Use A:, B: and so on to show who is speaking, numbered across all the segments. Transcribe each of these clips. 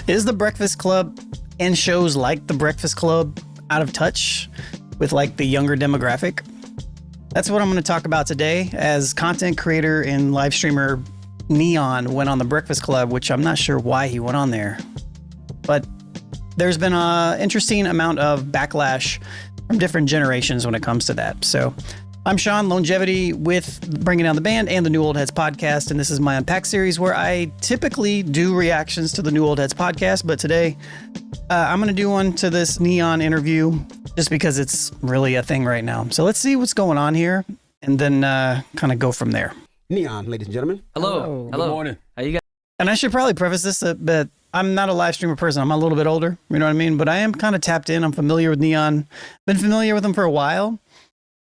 A: Is the Breakfast Club and shows like the Breakfast Club out of touch with like the younger demographic? That's what I'm going to talk about today, as content creator and live streamer 𝗕𝗓on went on the Breakfast Club, which I'm not sure why he went on there. But there's been an interesting amount of backlash from different generations when it comes to that. So I'm Sean, longevity with Bringing Down the Band and the New Old Heads podcast, and this is my Unpacked series where I typically do reactions to the New Old Heads podcast, but today I'm going to do one to this 𝗕𝗓on interview just because it's really a thing right now. So let's see what's going on here and then kind of go from there.
B: 𝗕𝗓on, ladies and gentlemen.
C: Hello.
D: Good morning.
C: How you guys?
A: And I should probably preface this that I'm not a live streamer person. I'm a little bit older, you know what I mean? But I am kind of tapped in. I'm familiar with 𝗕𝗓on. Been familiar with him for a while.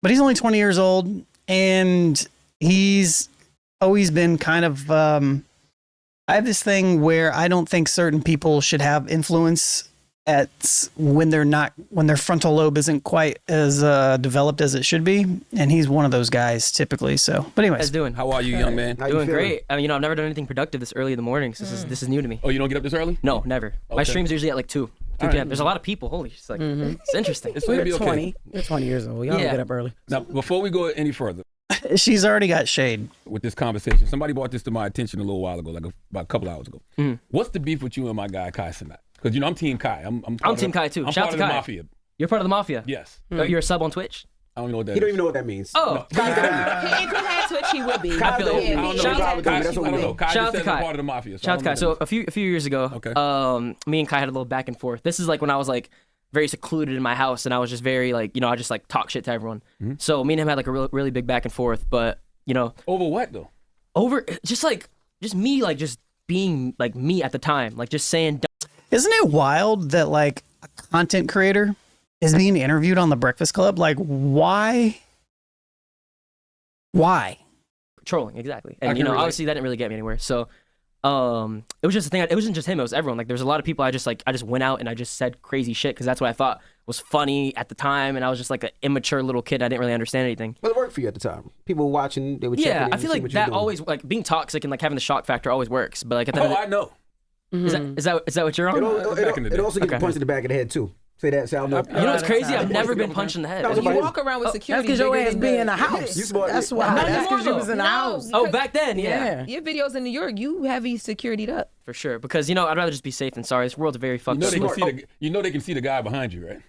A: But he's only 20 years old, and he's always been kind of, I have this thing where I don't think certain people should have influence when their frontal lobe isn't quite as developed as it should be. And he's one of those guys typically. So, but anyways.
C: How's doing?
D: How are you, young man?
C: Doing great. I mean, I've never done anything productive this early in the morning. So this is new to me.
D: Oh, you don't get up this early?
C: No, never. My
D: Okay.
C: streams are usually at like 2
D: All
C: p.m.
D: right.
C: There's a lot of people. Holy, it's like it's interesting.
D: It's gonna be
E: You're
D: okay.
E: 20. You're 20 years old. Y'all don't
C: Yeah.
E: get up early.
D: Now, before we go any further
A: She's already got shade.
D: with this conversation, somebody brought this to my attention a little while ago, like about a couple hours ago.
C: Mhm.
D: What's the beef with you and my guy, Kai Cenat? Because, you know, I'm Team Kai. I'm
C: Team Kai, too.
D: I'm
C: Shout
D: part
C: out
D: of
C: to
D: the
C: Kai.
D: mafia.
C: You're part of the mafia.
D: Yes.
C: You're a sub on Twitch.
D: I don't know what that
B: He don't
D: is.
B: even know what that means.
C: Oh,
B: Kai,
F: If he had Twitch, he would be.
C: I feel like-
D: I don't know.
C: Shout out to
D: Kai,
B: That's what
D: I
B: we
D: don't know.
B: know.
D: Kai
C: Shout
D: just
C: out to
D: said I'm
C: Kai.
D: part of the mafia.
C: Shout out to Kai. So a few years ago,
D: Okay.
C: me and Kai had a little back and forth. This is like when I was like very secluded in my house, and I was just very like, I just like talk shit to everyone. So me and him had like a really big back and forth. But
D: Over what, though?
C: over just me like just being like me at the time, like just saying
A: Isn't it wild that like a content creator is being interviewed on the Breakfast Club? Like, why?
C: trolling exactly.
D: I
C: And
D: can relate.
C: obviously that didn't really get me anywhere. So it was just a thing. It wasn't just him, it was everyone. Like there was a lot of people I just went out and I just said crazy shit because that's what I thought was funny at the time, and I was just like an immature little kid. I didn't really understand anything.
B: Well, it worked for you at the time. People were watching. They would check
C: Yeah,
B: in
C: I
B: and
C: feel
B: see
C: like
B: what you were
C: that
B: doing.
C: always, like being toxic and like having the shock factor always works. But like at the
D: Oh,
C: end
D: I know.
C: is that what you're on?
D: Back in the
B: It
D: day.
B: also gets
C: Okay.
B: punched in the back of the head too. Say that, Sal. No.
C: You know what's crazy?
E: that's
C: I've never been punched in the head.
B: That was
F: You
B: about
F: walk around with
E: That's
F: security.
E: because your
F: bigger
E: ass
F: than
E: be in the
F: the-
E: house.
B: You smart.
E: That's why.
C: Not
E: That's
C: anymore,
E: because you was in the
F: though.
E: house.
C: Oh, back then, yeah.
F: Your videos in New York, you heavy security'd up.
C: For sure. Because I'd rather just be safe than sorry. This world's very
D: You
C: fucked
D: know,
C: up.
D: they can see they can see the guy behind you, right?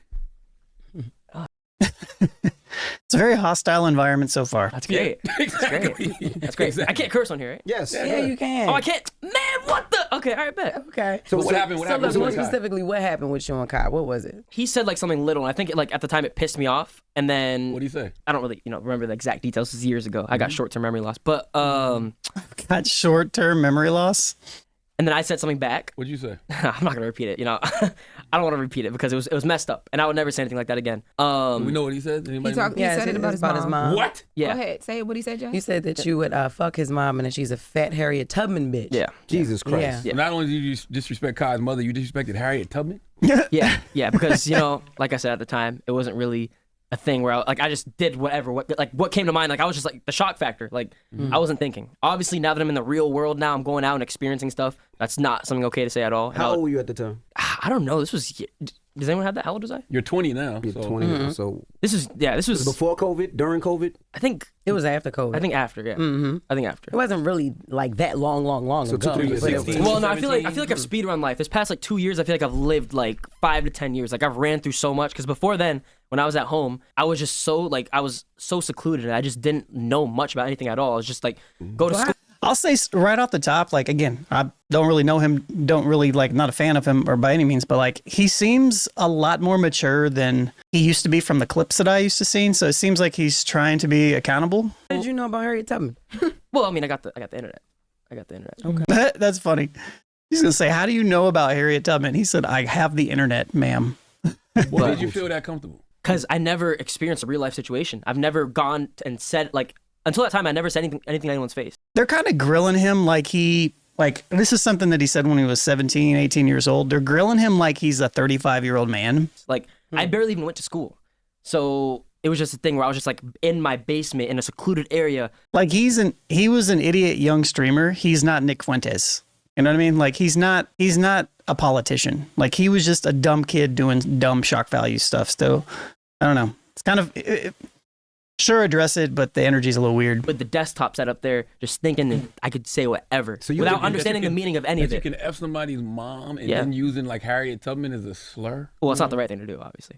A: It's a very hostile environment so far.
C: That's great.
D: Exactly.
C: That's great. I can't curse on here, right?
B: Yes.
E: Yeah, you can.
C: Oh, I can't. Man, what the? Okay, all right, bet.
E: Okay.
D: So what happened? What
E: So
D: happened?
E: look, more
D: with Kai?
E: specifically, what happened with you and Kai? What was it?
C: He said like something little, and I think at the time it pissed me off. And then
D: What do you say?
C: I don't really, remember the exact details. This is years ago. I got short-term memory loss, but
A: Got short-term memory loss.
C: and then I said something back.
D: What'd you say?
C: I'm not gonna repeat it. I don't want to repeat it because it was messed up, and I would never say anything like that again.
D: Do we know what he said? Anybody know?
F: He said it about his mom.
D: What?
C: Yeah,
F: Go ahead. Say what he said, Jess.
E: He said that you would fuck his mom and that she's a fat Harriet Tubman bitch.
C: yeah,
B: Jesus Christ.
C: Yeah.
D: Not only did you disrespect Kai's mother, you disrespected Harriet Tubman?
C: yeah. Because like I said at the time, it wasn't really a thing where I just did what came to mind. Like I was just like the shock factor. Like I wasn't thinking. Obviously, now that I'm in the real world, now I'm going out and experiencing stuff. That's not something okay to say at all. And
B: How old were you at the time?
C: I don't know. This was. Does anyone have that? How old was I?
D: You're 20 now.
B: You're
D: so.
B: 20 now. So
C: This was
B: before COVID, during COVID.
C: I think
E: It was after COVID.
C: I think after. Yeah. I think after.
E: it wasn't really like that long
B: So
E: ago.
B: 2-3 years
E: but it
B: ago.
E: was-
C: Well, no, I feel like I've speed run life. This past like 2 years, I feel like I've lived like 5 to 10 years. Like I've ran through so much. Because before then, when I was at home, I was just I was so secluded, and I just didn't know much about anything at all. I was just like go to school.
A: I'll say right off the top, like, again, I don't really know him, don't really, like, not a fan of him or by any means, but, like, he seems a lot more mature than he used to be from the clips that I used to see. So it seems like he's trying to be accountable.
E: What did you know about Harriet Tubman?
C: Well, I mean, I got the internet.
E: Okay.
A: That's funny. He's going to say, how do you know about Harriet Tubman? He said, I have the internet, ma'am.
D: What made you feel that comfortable?
C: Because I never experienced a real life situation. I've never gone and said like until that time. I never said anything in anyone's face.
A: They're kind of grilling him like this is something that he said when he was 17, 18 years old. They're grilling him like he's a 35-year-old man.
C: Like I barely even went to school, so it was just a thing where I was just like in my basement in a secluded area.
A: Like he was an idiot young streamer. He's not Nick Fuentes. You know what I mean? Like he's not a politician. Like he was just a dumb kid doing dumb shock value stuff. So I don't know. It's kind of sure address it, but the energy's a little weird.
C: With the desktop set up there, just thinking that I could say whatever without understanding the meaning of any of it.
D: You can F somebody's mom and then using like Harriet Tubman as a slur.
C: Well, it's not the right thing to do, obviously.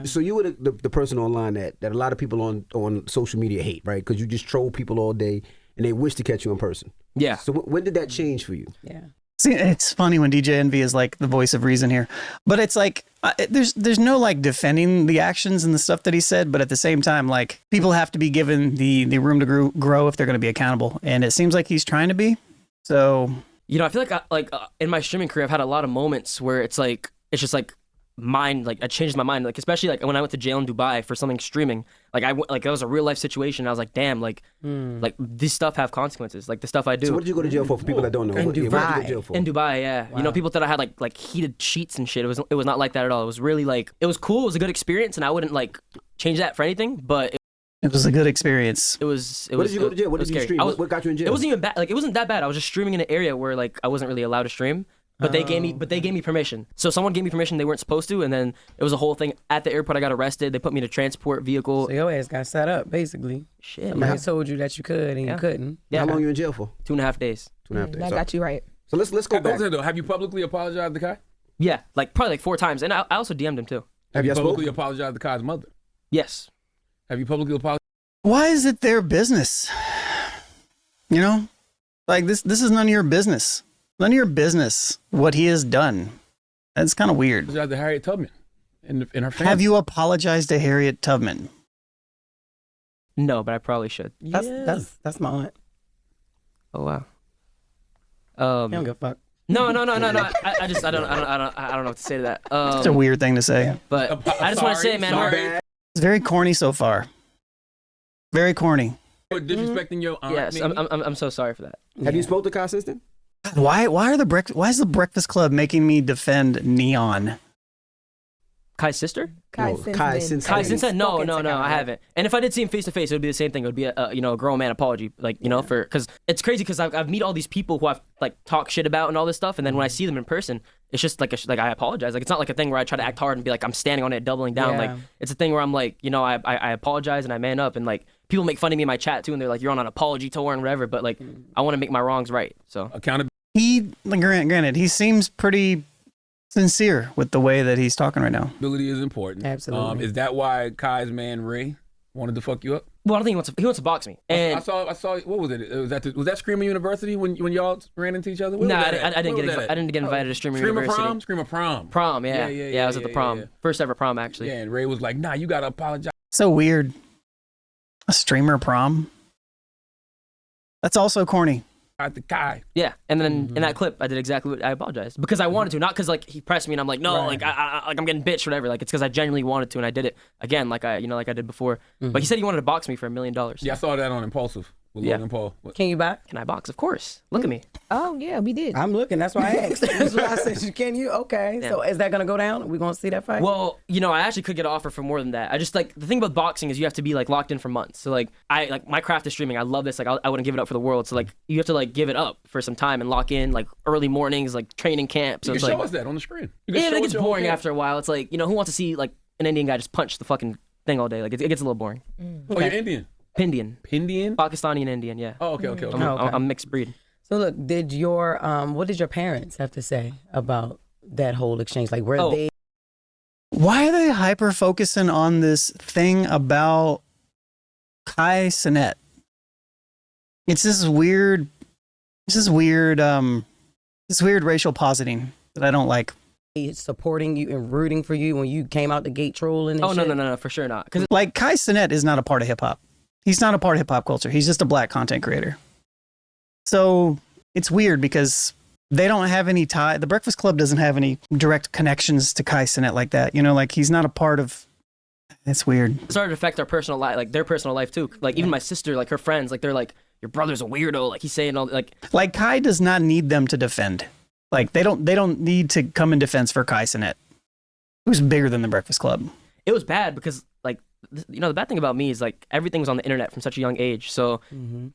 B: So you were the person online that a lot of people on social media hate, right? Because you just troll people all day and they wish to catch you in person.
C: Yeah.
B: So when did that change for you?
E: Yeah.
A: See, it's funny when DJ Envy is like the voice of reason here, but it's like there's no like defending the actions and the stuff that he said, but at the same time, like people have to be given the room to grow if they're going to be accountable, and it seems like he's trying to be. So
C: I feel like in my streaming career, I've had a lot of moments where it's just like mind, like I changed my mind, like especially like when I went to jail in Dubai for something streaming, like that was a real life situation. I was like, damn, like this stuff have consequences, like the stuff I do.
B: So what did you go to jail for people that don't know?
E: In Dubai.
B: What did you go to jail for?
C: In Dubai, yeah. Wow. You know, people thought I had like heated sheets and shit. It was not like that at all. It was really like, it was cool. It was a good experience, and I wouldn't like change that for anything. But
A: it was a good experience.
B: What did you go to jail? What did you stream? What got you in jail?
C: It wasn't even bad. Like it wasn't that bad. I was just streaming in an area where like I wasn't really allowed to stream. But they gave me permission. So someone gave me permission they weren't supposed to, and then it was a whole thing. At the airport, I got arrested. They put me in a transport vehicle.
E: So your ass got set up, basically.
C: Shit.
E: Somebody told you that you could and you couldn't.
C: Yeah.
B: How long you in jail for?
C: 2.5 days.
B: 2.5 days.
F: That got you right.
B: So let's go back.
D: Though, have you publicly apologized to Kai?
C: Yeah, like probably like 4 times, and I also DM'd him too.
B: Have you
D: publicly apologized to Kai's mother?
C: Yes.
D: Have you publicly apologized?
A: Why is it their business? You know, like this is none of your business. None of your business what he has done. That's kind of weird.
D: Apologized to Harriet Tubman and her family.
A: Have you apologized to Harriet Tubman?
C: No, but I probably should.
E: That's my aunt.
C: Oh wow.
E: I don't give a fuck.
C: No. I don't know what to say to that.
A: It's a weird thing to say.
C: But I just want to say, man,
A: it's very corny so far. Very corny.
D: Disrespecting your aunt.
C: yes, I'm so sorry for that.
B: Have you spoke to Kai since then?
A: Why is the Breakfast Club making me defend N3on?
C: Kai's sister?
B: Kai Cenat.
C: No, I haven't. And if I did see him face to face, it would be the same thing. It would be a grown man apology, like because it's crazy because I've meet all these people who I've like talked shit about and all this stuff, and then when I see them in person, it's just like I apologize. Like it's not like a thing where I try to act hard and be like I'm standing on it, doubling down. Like it's a thing where I'm like I apologize and I man up, and like people make fun of me in my chat too, and they're like you're on an apology tour and whatever, but like I want to make my wrongs right. So
D: accountability.
A: Granted, he seems pretty sincere with the way that he's talking right now.
D: Ability is important.
E: Absolutely.
D: Is that why Kai's man Ray wanted to fuck you up?
C: Well, I don't think he wants to box me. And
D: I saw. What was it? Was that Screamer University when y'all ran into each other?
C: No, I didn't get invited to Screamer University.
D: Screamer Prom.
C: Prom, yeah. I was at the prom.
D: Yeah.
C: First ever prom, actually.
D: Yeah, and Ray was like, "Nah, you gotta apologize."
A: So weird. A streamer prom. That's also corny.
D: To Kai.
C: Yeah, and then in that clip, I did exactly what I apologized because I wanted to, not because like he pressed me and I'm like, no, like I'm getting bitched, whatever. Like it's because I genuinely wanted to, and I did it again, like I did before. But he said he wanted to box me for $1 million.
D: Yeah, I saw that on Impulsive with Logan Paul.
E: Can you box?
C: Can I box? Of course. Look at me.
F: Oh yeah, we did.
E: I'm looking. That's why I asked. That's why I said, can you? Okay. So is that gonna go down? Are we gonna see that fight?
C: Well, I actually could get an offer for more than that. I just like the thing about boxing is you have to be like locked in for months. So like my craft is streaming. I love this. Like I wouldn't give it up for the world. So like you have to like give it up for some time and lock in like early mornings, like training camp. So
D: You
C: it's
D: can
C: like
D: show us that on the screen.
C: yeah, it gets boring after a while. It's like who wants to see like an Indian guy just punch the fucking thing all day? Like it gets a little boring.
D: Oh, you're Indian.
C: Pindian.
D: Pindian?
C: Pakistani and Indian, yeah.
D: Oh, okay.
C: I'm mixed breed.
E: So look, what did your parents have to say about that whole exchange? Like they?
A: Why are they hyper focusing on this thing about Kai Cenat? It's this weird racial positing that I don't like.
E: Supporting you and rooting for you when you came out the gate trolling and shit?
C: No, for sure not. Because
A: Like Kai Cenat is not a part of hip hop. He's not a part of hip hop culture. He's just a black content creator. So it's weird because they don't have any tie. The Breakfast Club doesn't have any direct connections to Kai Cenat like that. Like he's not a part of. It's weird.
C: it started to affect our personal life, like their personal life too. Like even my sister, like her friends, like they're like, your brother's a weirdo. Like he's saying all
A: like Kai does not need them to defend. Like they don't need to come in defense for Kai Cenat, who's bigger than the Breakfast Club.
C: It was bad because like the bad thing about me is like everything was on the internet from such a young age. So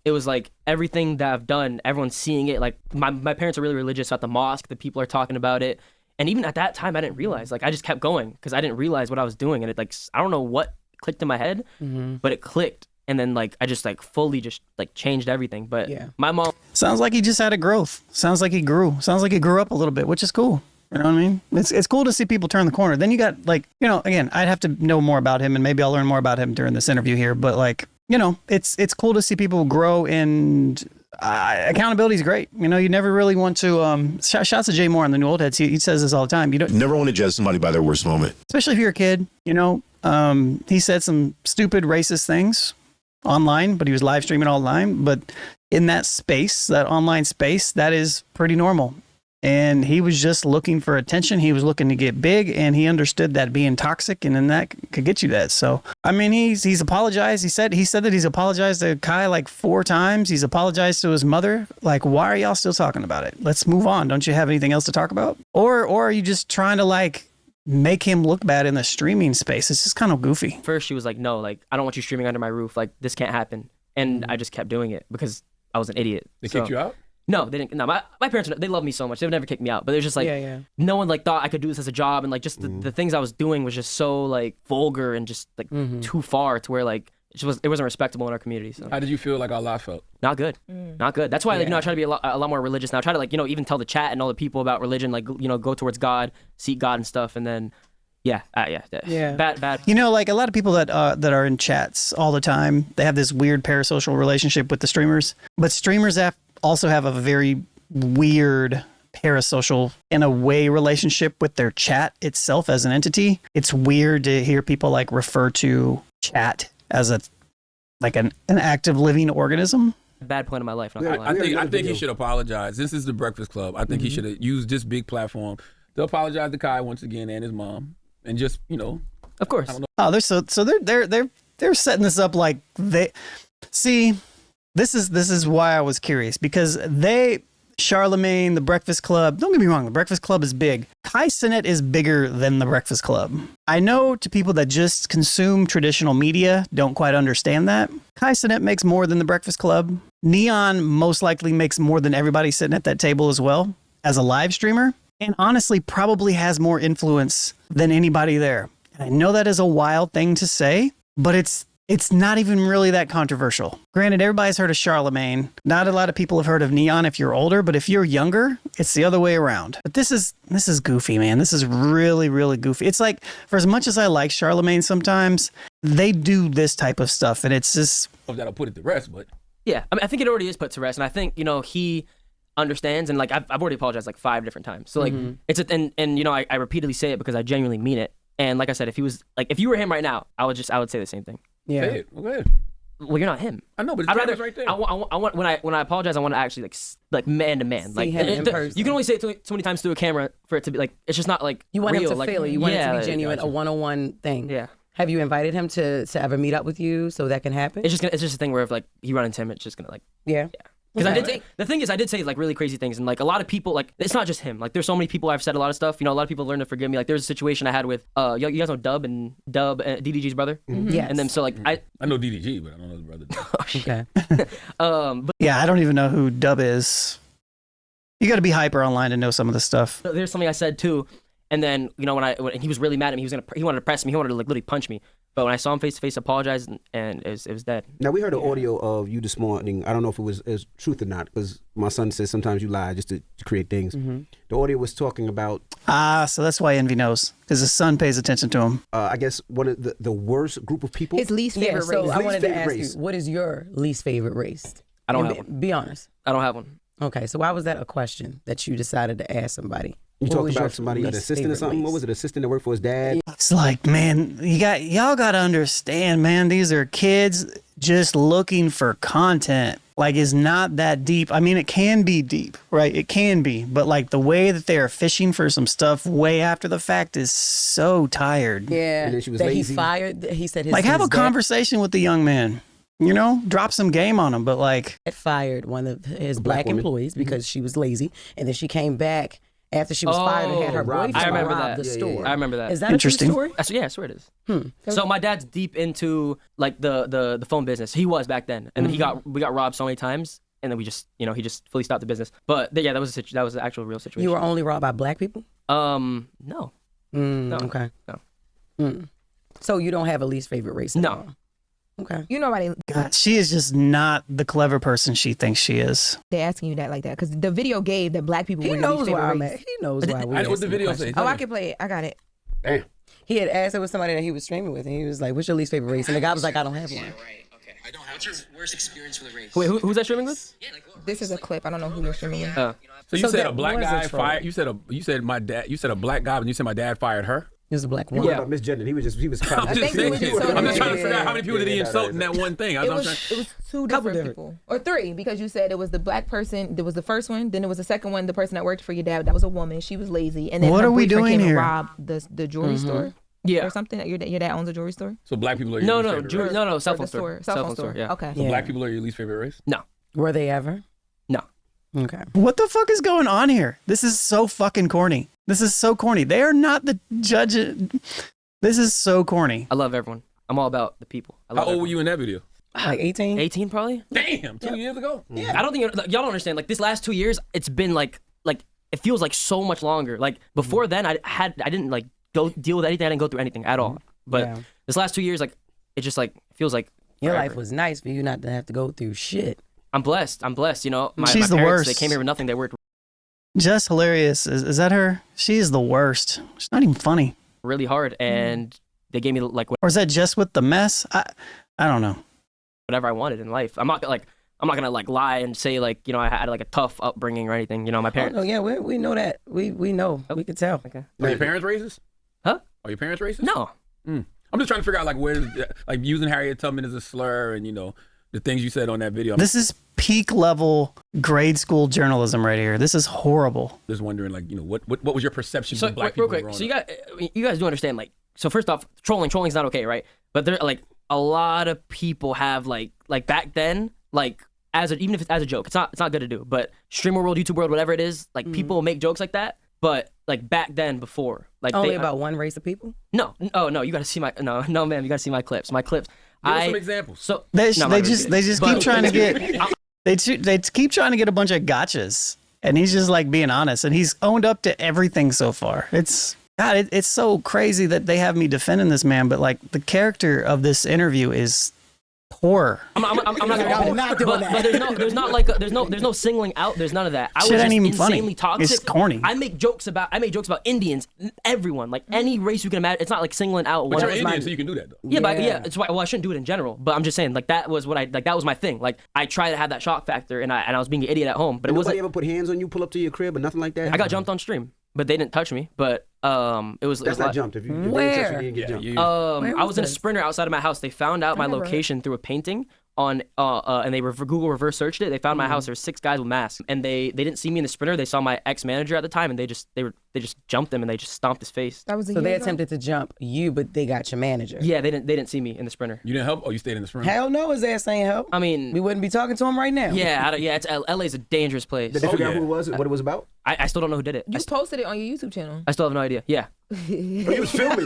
C: it was like everything that I've done, everyone's seeing it. Like my parents are really religious at the mosque. The people are talking about it. And even at that time, I didn't realize. Like I just kept going because I didn't realize what I was doing. And it like, I don't know what clicked in my head, but it clicked. And then like I just like fully just like changed everything. But my mom.
A: Sounds like he just had a growth. Sounds like he grew. Sounds like he grew up a little bit, which is cool. You know what I mean? It's cool to see people turn the corner. Then you got like, again, I'd have to know more about him and maybe I'll learn more about him during this interview here. But like, it's cool to see people grow, and accountability is great. You never really want to, shouts to Jay Moore on the New Old Heads. He says this all the time. You don't
G: never want to judge somebody by their worst moment.
A: Especially if you're a kid, he said some stupid racist things online, but he was live streaming all the time. But in that space, that online space, that is pretty normal. And he was just looking for attention. He was looking to get big, and he understood that being toxic, and then that could get you that. So, I mean, he's apologized. He said that he's apologized to Kai like 4 times. He's apologized to his mother. Like, why are y'all still talking about it? Let's move on. Don't you have anything else to talk about? Or are you just trying to like make him look bad in the streaming space? It's just kind of goofy.
C: First, she was like, no, like, I don't want you streaming under my roof. Like, this can't happen. And I just kept doing it because I was an idiot.
D: They kicked you out?
C: No, they didn't. No, my parents, they love me so much. They would never kick me out. But it was just like, no one like thought I could do this as a job. And like, just the things I was doing was just so like vulgar and just like too far to where like, it wasn't respectable in our community. So.
D: How did you feel like our life felt?
C: Not good. Not good. That's why like, I try to be a lot more religious now. I try to like, even tell the chat and all the people about religion, like, go towards God, seek God and stuff. And then, bad.
A: Like a lot of people that are in chats all the time, they have this weird parasocial relationship with the streamers. But streamers also have a very weird parasocial, in a way, relationship with their chat itself as an entity. It's weird to hear people like refer to chat as an active living organism.
C: Bad point in my life.
D: I think he should apologize. This is the Breakfast Club. I think he should have used this big platform to apologize to Kai once again and his mom, and just
C: of course.
A: Oh, they're setting this up like they see. This is why I was curious, because Charlamagne, the Breakfast Club, don't get me wrong, the Breakfast Club is big. Kai Cenat is bigger than the Breakfast Club. I know to people that just consume traditional media don't quite understand that. Kai Cenat makes more than the Breakfast Club. 𝗕𝗏on most likely makes more than everybody sitting at that table as well as a live streamer, and honestly probably has more influence than anybody there. And I know that is a wild thing to say, but it's not even really that controversial. Granted, everybody's heard of Charlamagne. Not a lot of people have heard of 𝗕𝗏on if you're older, but if you're younger, it's the other way around. But this is goofy, man. This is really, really goofy. It's like, for as much as I like Charlamagne sometimes, they do this type of stuff, and it's just...
D: That'll put it to rest, but...
C: Yeah, I mean, I think it already is put to rest, and I think, he understands, and like, I've already apologized like 5 different times. So like, I repeatedly say it because I genuinely mean it. And like I said, if you were him right now, I would say the same thing.
E: Yeah.
D: Say it. Go ahead.
C: Well, you're not him.
D: I know, but
C: I'd rather
D: right there.
C: I want when I apologize, I want to actually like man to man. Like
E: him in person.
C: You can only say it so many times through a camera for it to be like, it's just not like
E: you want
C: real.
E: him to feel it. You want it to be genuine,
D: gotcha.
E: a one-on-one thing.
C: Yeah.
E: Have you invited him to ever meet up with you so that can happen?
C: It's just a thing where if like you run into him, it's just gonna like
E: Yeah.
C: Because the thing is, I did say like really crazy things, and like a lot of people, like it's not just him. Like there's so many people I've said a lot of stuff. A lot of people learn to forgive me. Like there's a situation I had with you guys know Dub and DDG's brother.
E: Mm-hmm. Yes.
C: And then so like I
D: know DDG, but I don't know his brother.
E: Okay.
C: but
A: Yeah, I don't even know who Dub is. You got to be hyper online to know some of this stuff.
C: there's something I said too, and then when he was really mad at me, he wanted to press me, he wanted to like literally punch me. But when I saw him face to face, apologize, and it was dead.
B: Now, we heard an audio of you this morning. I don't know if it was truth or not, because my son says sometimes you lie just to create things. Mm-hmm. The audio was talking about...
A: So that's why Envy knows, because his son pays attention to him.
B: I guess one of the worst group of people...
F: His least favorite
E: so
F: race.
E: I wanted to ask
B: race.
E: you, what is your least favorite race?
C: I don't have one.
E: Be honest.
C: I don't have one.
E: Okay, so why was that a question that you decided to ask somebody?
B: You
E: What
B: talked
E: was
B: about
E: your
B: somebody, an
E: least
B: assistant or
E: favorite
B: something?
E: race?
B: What was it, assistant that worked for his dad?
A: It's like, man, y'all got to understand, man, these are kids just looking for content. Like, it's not that deep. I mean, it can be deep, right? It can be. But, like, the way that they are fishing for some stuff way after the fact is so tired.
E: Yeah,
B: And then she was
E: that
B: lazy.
E: he fired. He said his
A: Like, have a
E: his dad
A: conversation with the young man. Drop some game on him. But, like...
E: fired one of his
B: black
E: black
B: woman.
E: employees because she was lazy, and then she came back after she was fired and had her
B: robbed-
E: boyfriend
C: I remember
E: rob
C: that.
E: the store.
C: I remember that.
E: Is that
A: Interesting.
E: a true story?
C: Yeah, I swear it is. So my dad's deep into like the phone business. He was back then, and then we got robbed so many times, and then we just he just fully stopped the business. But yeah, that was the actual real situation.
E: You were only robbed by black people?
C: No.
E: Okay.
C: No.
E: So you don't have a least favorite race? At
C: No.
E: all? Okay.
F: You know why
A: God, she is just not the clever person she thinks she is.
F: they asking you that like that? Because the video gave that black people
E: He
F: were your least
E: knows why
F: favorite
E: I'm
F: race.
E: at. He knows why we
D: What the video say?
F: Oh, I can play it. I got it.
B: Damn.
E: He had asked it with somebody that he was streaming with, and he was like, "What's your least favorite race?" And the guy was like, "I don't have one."
H: What's your worst experience with a race?
C: Wait, who's that streaming with?
F: This is a clip. I don't know who you're streaming with.
D: So you
E: So
D: said
E: that
D: a black
E: was a
D: guy
E: troll.
D: fired. You said my dad. You said a black guy, but you said my dad fired her.
E: He was a black
B: What
E: woman.
B: about misgendering? He was
D: I'm
B: trying
D: just
F: think
D: saying.
F: it was just so
D: I'm just trying to
F: that-
D: figure out how many people did he
B: Yeah,
D: insult in that one thing.
F: It was two
E: Couple
F: different people, or three, because you said it was the black person. There was the first one, then there was the second one. The person that worked for your dad, that was a woman. She was lazy, and then
A: What
F: her
A: are we
F: boyfriend
A: doing
F: came
A: here?
F: and robbed the jewelry store.
C: Yeah.
F: Or something. Your dad owns a jewelry store.
D: So black people are your
C: No,
D: least
C: no,
D: favorite
C: jewelry,
D: race?
C: no, cell
F: Or
C: phone
F: the
C: store.
F: Cell phone store.
C: Yeah.
F: Okay.
D: So
E: Yeah.
D: black people are your least favorite race?
C: No.
E: Were they ever?
C: No.
E: Okay.
A: What the fuck is going on here? This is so fucking corny. This is so corny. They are not the judge. This is so corny.
C: I love everyone. I'm all about the people. I
D: How
C: love
D: old were you in that video?
E: Like 18?
C: 18 probably.
D: Damn, 2 years ago.
C: I don't think y'all don't understand. Like this last 2 years, it's been like it feels like so much longer. Like before then, I didn't like go deal with anything. I didn't go through anything at all. But
E: Yeah.
C: this last 2 years, like it just like feels like
E: Your
C: forever.
E: life was nice for you not to have to go through shit.
C: I'm blessed. You know, my
A: She's the
C: parents,
A: worst.
C: They came here with nothing. They worked
A: Just hilarious. Is that her? She is the worst. She's not even funny.
C: really hard, and they gave me like
A: Or is that just with the mess? I don't know.
C: whatever I wanted in life. I'm not gonna like lie and say like I had like a tough upbringing or anything. You know, my parents.
E: Oh, yeah, we know that. We know. We could tell.
C: Okay.
D: Are your parents racist?
C: Huh?
D: Are your parents racist?
C: No.
D: I'm just trying to figure out like where, like using Harriet Tubman as a slur and the things you said on that video. I'm
A: This is peak level grade school journalism right here. This is horrible.
D: just wondering like what was your perception
C: So
D: of black
C: real
D: people?
C: quick, so you guys do understand like so first off, trolling's not okay, right? But there like a lot of people have like back then like even if it's as a joke, it's not good to do. But streamer world, YouTube world, whatever it is, like people make jokes like that. But like back then, before like
E: Only about one race of people?
C: no, you got to see my no, ma'am, you got to see my clips. My clips.
D: Give us some examples.
C: So
A: They
C: no, I'm not gonna
A: just
C: do it.
A: keep
C: But-
A: trying to get they keep trying to get a bunch of gotchas, and he's just like being honest, and he's owned up to everything so far. It's God, it's so crazy that they have me defending this man, but like the character of this interview is poor.
C: I'm not gonna
E: I'm not doing
C: but,
E: that.
C: but there's not like there's no singling out. There's none of that. I
A: Shit
C: was
A: ain't
C: just
A: even funny.
C: insanely toxic.
A: It's corny.
C: I make jokes about Indians, everyone, like any race you can imagine. It's not like singling out
D: But
C: one.
D: you're Indian, so you can do that though.
C: Yeah, but
E: Yeah.
C: yeah, it's why. Well, I shouldn't do it in general. But I'm just saying, like that was that was my thing. Like I tried to have that shock factor, and I was being an idiot at home, but it
B: Nobody
C: wasn't.
B: ever put hands on you, pull up to your crib, or nothing like that?
C: I got jumped on stream, but they didn't touch me. But it was.
B: That's not jumped. If you
E: Where?
B: you didn't get jumped.
E: Where
C: I was in a
E: this?
C: sprinter outside of my house. They found out my
F: never-
C: location through a painting on and they Google reverse searched it. They found my house. There were 6 guys with masks, and they didn't see me in the sprinter. They saw my ex manager at the time, and they just jumped him and they just stomped his face.
F: That was a
E: So they
F: year ago?
E: attempted to jump you, but they got your manager.
C: Yeah, they didn't see me in the sprinter.
D: You didn't help? Oh, you stayed in the front.
E: Hell no, his ass ain't help.
C: I mean,
E: We wouldn't be talking to him right now.
C: yeah, it's LA's a dangerous place.
B: Did they figure out
D: yeah.
B: who it was, what it was about?
C: I still don't know who did it.
F: You posted it on your YouTube channel.
C: I still have no idea. Yeah.
B: Oh, he was filming.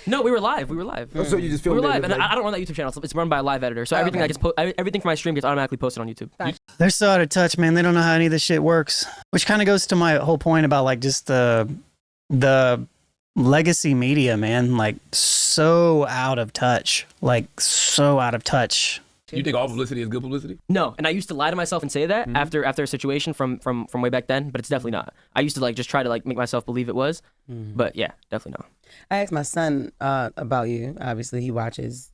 C: No, we were live.
B: So you just
C: We
B: filmed
C: were
B: it
C: live,
B: with,
C: and
B: like-
C: I don't run that YouTube channel. It's run by a live editor, so everything everything from my stream gets automatically posted on YouTube.
A: They're so out of touch, man. They don't know how any of this shit works. Which kind of goes to my whole point about like just the legacy media, man. Like so out of touch. Like so out of touch.
D: You think all publicity is good publicity?
C: No, and I used to lie to myself and say that after a situation from way back then, but it's definitely not. I used to like just try to like make myself believe it was, but yeah, definitely not.
E: I asked my son about you. Obviously, he watches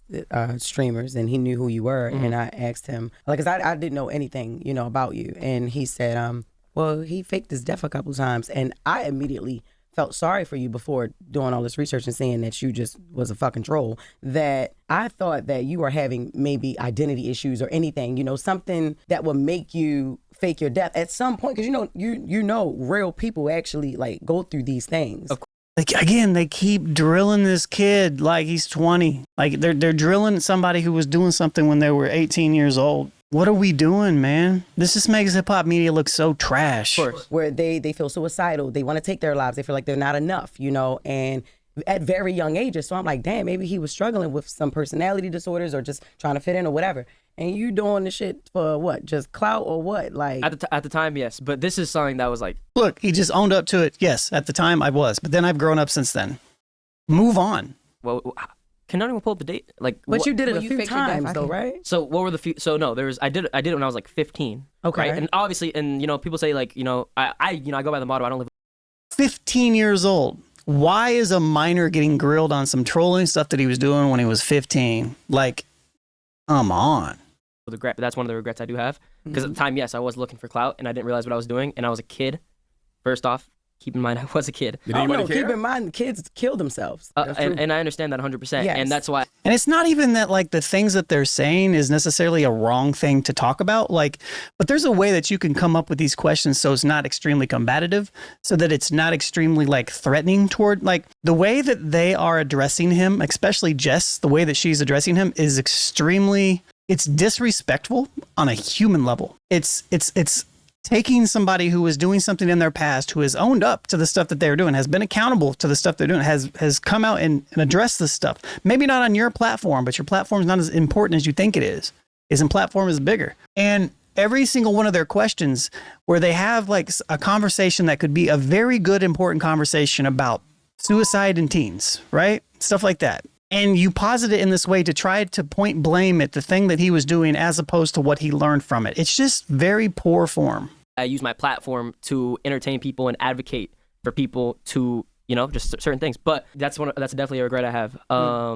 E: streamers, and he knew who you were. And I asked him, like, because I didn't know anything, about you. And he said, well, he faked his death a couple times. And I immediately felt sorry for you before doing all this research and seeing that you just was a fucking troll, that I thought that you were having maybe identity issues or anything, something that would make you fake your death at some point. Because, you know, real people actually, like, go through these things.
A: Like again, they keep drilling this kid like he's 20. Like they're drilling somebody who was doing something when they were 18 years old. What are we doing, man? This just makes hip hop media look so trash.
C: Of course.
E: Where they feel suicidal, they want to take their lives, they feel like they're not enough, you know, and at very young ages. So I'm like, damn, maybe he was struggling with some personality disorders or just trying to fit in or whatever. And you doing the shit for what? Just clout or what? Like
C: At the time, yes. But this is something that was like,
A: Look, he just owned up to it. Yes, at the time I was, but then I've grown up since then. Move on.
C: well, can anyone pull up the date? Like,
E: but
C: what-
E: you did it
F: Well,
E: a
F: you
E: few
F: faked your death,
E: times
F: I
E: though,
F: can-
E: right?
C: So what were the few? So no, I did it when I was like 15.
E: Okay.
C: Right. And obviously, and you know, people say like, you know, I go by the motto, I don't live
A: 15 years old. Why is a minor getting grilled on some trolling stuff that he was doing when he was 15? Like, come on.
C: with regret, but that's one of the regrets I do have. Because at the time, yes, I was looking for clout, and I didn't realize what I was doing, and I was a kid. First off, keep in mind I was a kid.
D: Did
E: Oh,
D: anybody
E: no,
D: care?
E: keep in mind, kids kill themselves. That's true.
C: And I understand that 100%.
E: Yes.
C: And that's why
A: And it's not even that like the things that they're saying is necessarily a wrong thing to talk about. Like, but there's a way that you can come up with these questions so it's not extremely combative, so that it's not extremely like threatening toward like the way that they are addressing him, especially Jess, the way that she's addressing him is extremely, it's disrespectful on a human level. It's taking somebody who was doing something in their past, who has owned up to the stuff that they're doing, has been accountable to the stuff they're doing, has come out and addressed this stuff. Maybe not on your platform, but your platform is not as important as you think it is. Isn't platform is bigger. And every single one of their questions where they have like a conversation that could be a very good, important conversation about suicide in teens, right? Stuff like that. And you posit it in this way to try to point blame at the thing that he was doing as opposed to what he learned from it. It's just very poor form.
C: I use my platform to entertain people and advocate for people to, you know, just certain things. But that's definitely a regret I have.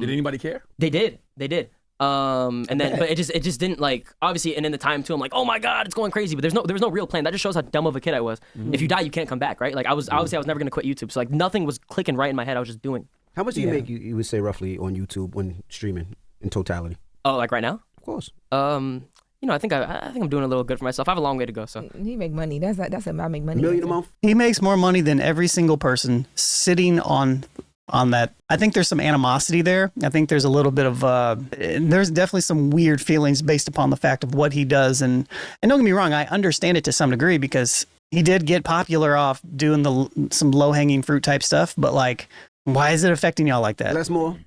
D: Did anybody care?
C: They did. And then, but it just didn't like, obviously, and in the time too, I'm like, oh my God, it's going crazy. But there was no real plan. That just shows how dumb of a kid I was. If you die, you can't come back, right? Like I was never going to quit YouTube. So like nothing was clicking right in my head. I was just doing.
B: How much do you make, you would say, roughly on YouTube when streaming in totality?
C: Oh, like right now?
B: Of course.
C: You know, I think I'm doing a little good for myself. I have a long way to go. So
F: He make money. That's I make money.
B: $1 million a month?
A: He makes more money than every single person sitting on that. I think there's some animosity there. I think there's a little bit of there's definitely some weird feelings based upon the fact of what he does. And don't get me wrong, I understand it to some degree because he did get popular off doing some low-hanging fruit type stuff. But like, why is it affecting y'all like that?
B: Less more?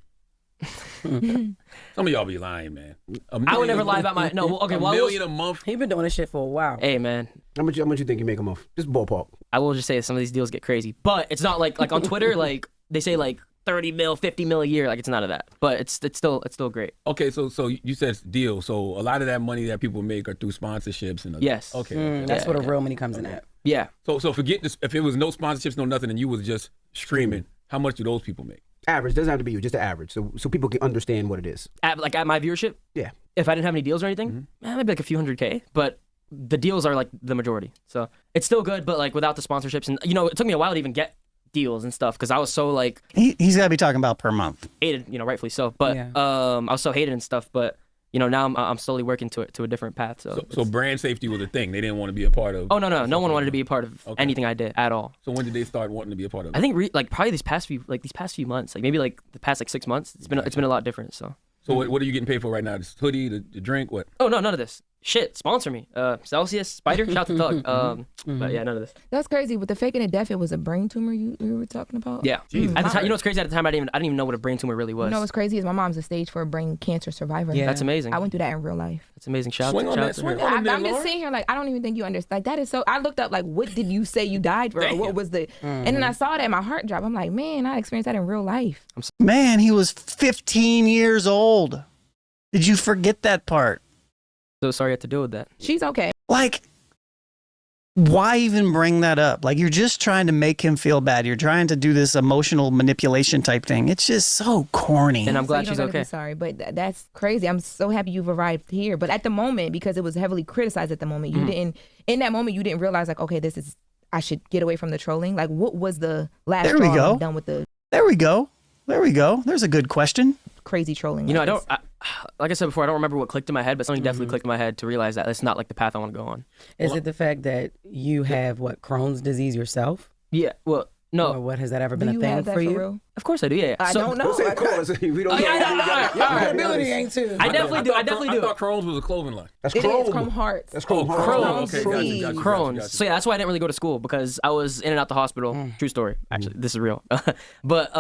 D: Some of y'all be lying, man.
C: I would never lie about my no. Well, okay,
D: $1
C: well,
D: million a month.
E: He been doing this shit for a while.
C: hey man,
B: How much you think you make a month? Just ballpark.
C: I will just say some of these deals get crazy, but it's not like on Twitter like they say like 30 mil, 50 mil a year. Like it's none of that, but it's still great.
D: Okay, so you said deal. So a lot of that money that people make are through sponsorships and
C: Yes.
D: Okay.
E: That's
C: Yeah,
E: where the real money comes in at.
C: Yeah.
D: So forget this. If it was no sponsorships, no nothing, and you was just streaming, how much do those people make?
B: Average. Doesn't have to be you, just the average. So people can understand what it is.
C: At my viewership,
B: Yeah.
C: if I didn't have any deals or anything, maybe like a few $100K, but the deals are like the majority. So it's still good, but like without the sponsorships and, you know, it took me a while to even get deals and stuff because I was so like
A: He's got to be talking about per month.
C: hated, you know, rightfully so. But
E: Yeah.
C: I was so hated and stuff, but you know, now I'm slowly working to a different path.
D: So brand safety was a thing. They didn't want to be a part of.
C: Oh no one wanted to be a part of anything I did at all.
D: So when did they start wanting to be a part of it?
C: I think like probably these past few months, like maybe like the past like 6 months, it's been a lot different. So
D: what are you getting paid for right now? This hoodie, the drink, what?
C: oh no, none of this shit. Sponsor me, Celsius, Spider, shout to Thug. But yeah, none of this.
F: That's crazy. With the faking of death, it was a brain tumor you were talking about.
C: Yeah, at the time, you know what's crazy? At the time, I didn't even know what a brain tumor really was.
F: You know what's crazy is my mom's a stage 4 brain cancer survivor.
E: Yeah.
C: That's amazing.
F: I went through that in real life.
C: That's amazing. Shout
D: Swing
C: out
D: on
C: to
D: that,
C: her.
D: swing on
F: I'm
D: it,
F: just sitting here like I don't even think you understand. Like that is so. I looked up like what did you say you died for? Or what was the? And then I saw that and my heart dropped. I'm like, man, I experienced that in real life.
A: Man, he was 15 years old. Did you forget that part?
C: So sorry I had to deal with that.
F: She's okay.
A: Like, why even bring that up? Like, you're just trying to make him feel bad. You're trying to do this emotional manipulation type thing. It's just so corny.
C: And I'm
F: So
C: glad
F: you don't
C: she's
F: gotta be
C: okay.
F: sorry, but that's crazy. I'm so happy you've arrived here. But at the moment, because it was heavily criticized at the moment, you didn't. In that moment, you didn't realize like, okay, this is. I should get away from the trolling. Like, what was the last
A: There we
F: straw
A: go.
F: I'm done with the
A: There we go. There's a good question.
F: crazy trolling?
C: You know,
F: like this?
C: like I said before, I don't remember what clicked in my head, but something definitely clicked in my head to realize that that's not like the path I want to go on.
E: Is it the fact that you have Crohn's disease yourself?
C: Yeah. Well,
E: Or
C: no.
E: what has that ever
F: Do
E: been a
F: you
E: thing
F: have that
E: for you?
F: real?
C: Of course I do. Yeah.
F: I don't know.
B: Don't say of course. We don't know.
C: Your
E: credibility ain't too.
C: I definitely do. I definitely do.
D: I thought Crohn's was a clothing line.
B: That's
F: It
B: Chrome.
F: is Chrome Hearts.
B: That's Chrome.
C: Crohn's.
D: Okay, gotcha.
C: Crohn's. So yeah, that's why I didn't really go to school because I was in and out the hospital. True story. Actually, this is real. But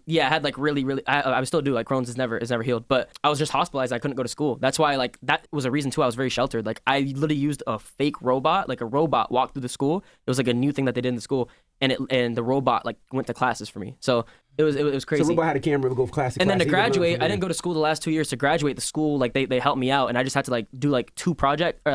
C: yeah, I had like really. I still do. Like Crohn's is never healed. But I was just hospitalized. I couldn't go to school. That's why like that was a reason too. I was very sheltered. Like I literally used a fake robot. Like a robot walked through the school. It was like a new thing that they did in the school, and the robot like went to classes for me. So it was crazy.
B: So robot had a camera, go class.
C: And then to graduate, I didn't go to school the last 2 years. To graduate, the school like they helped me out, and I just had to like do like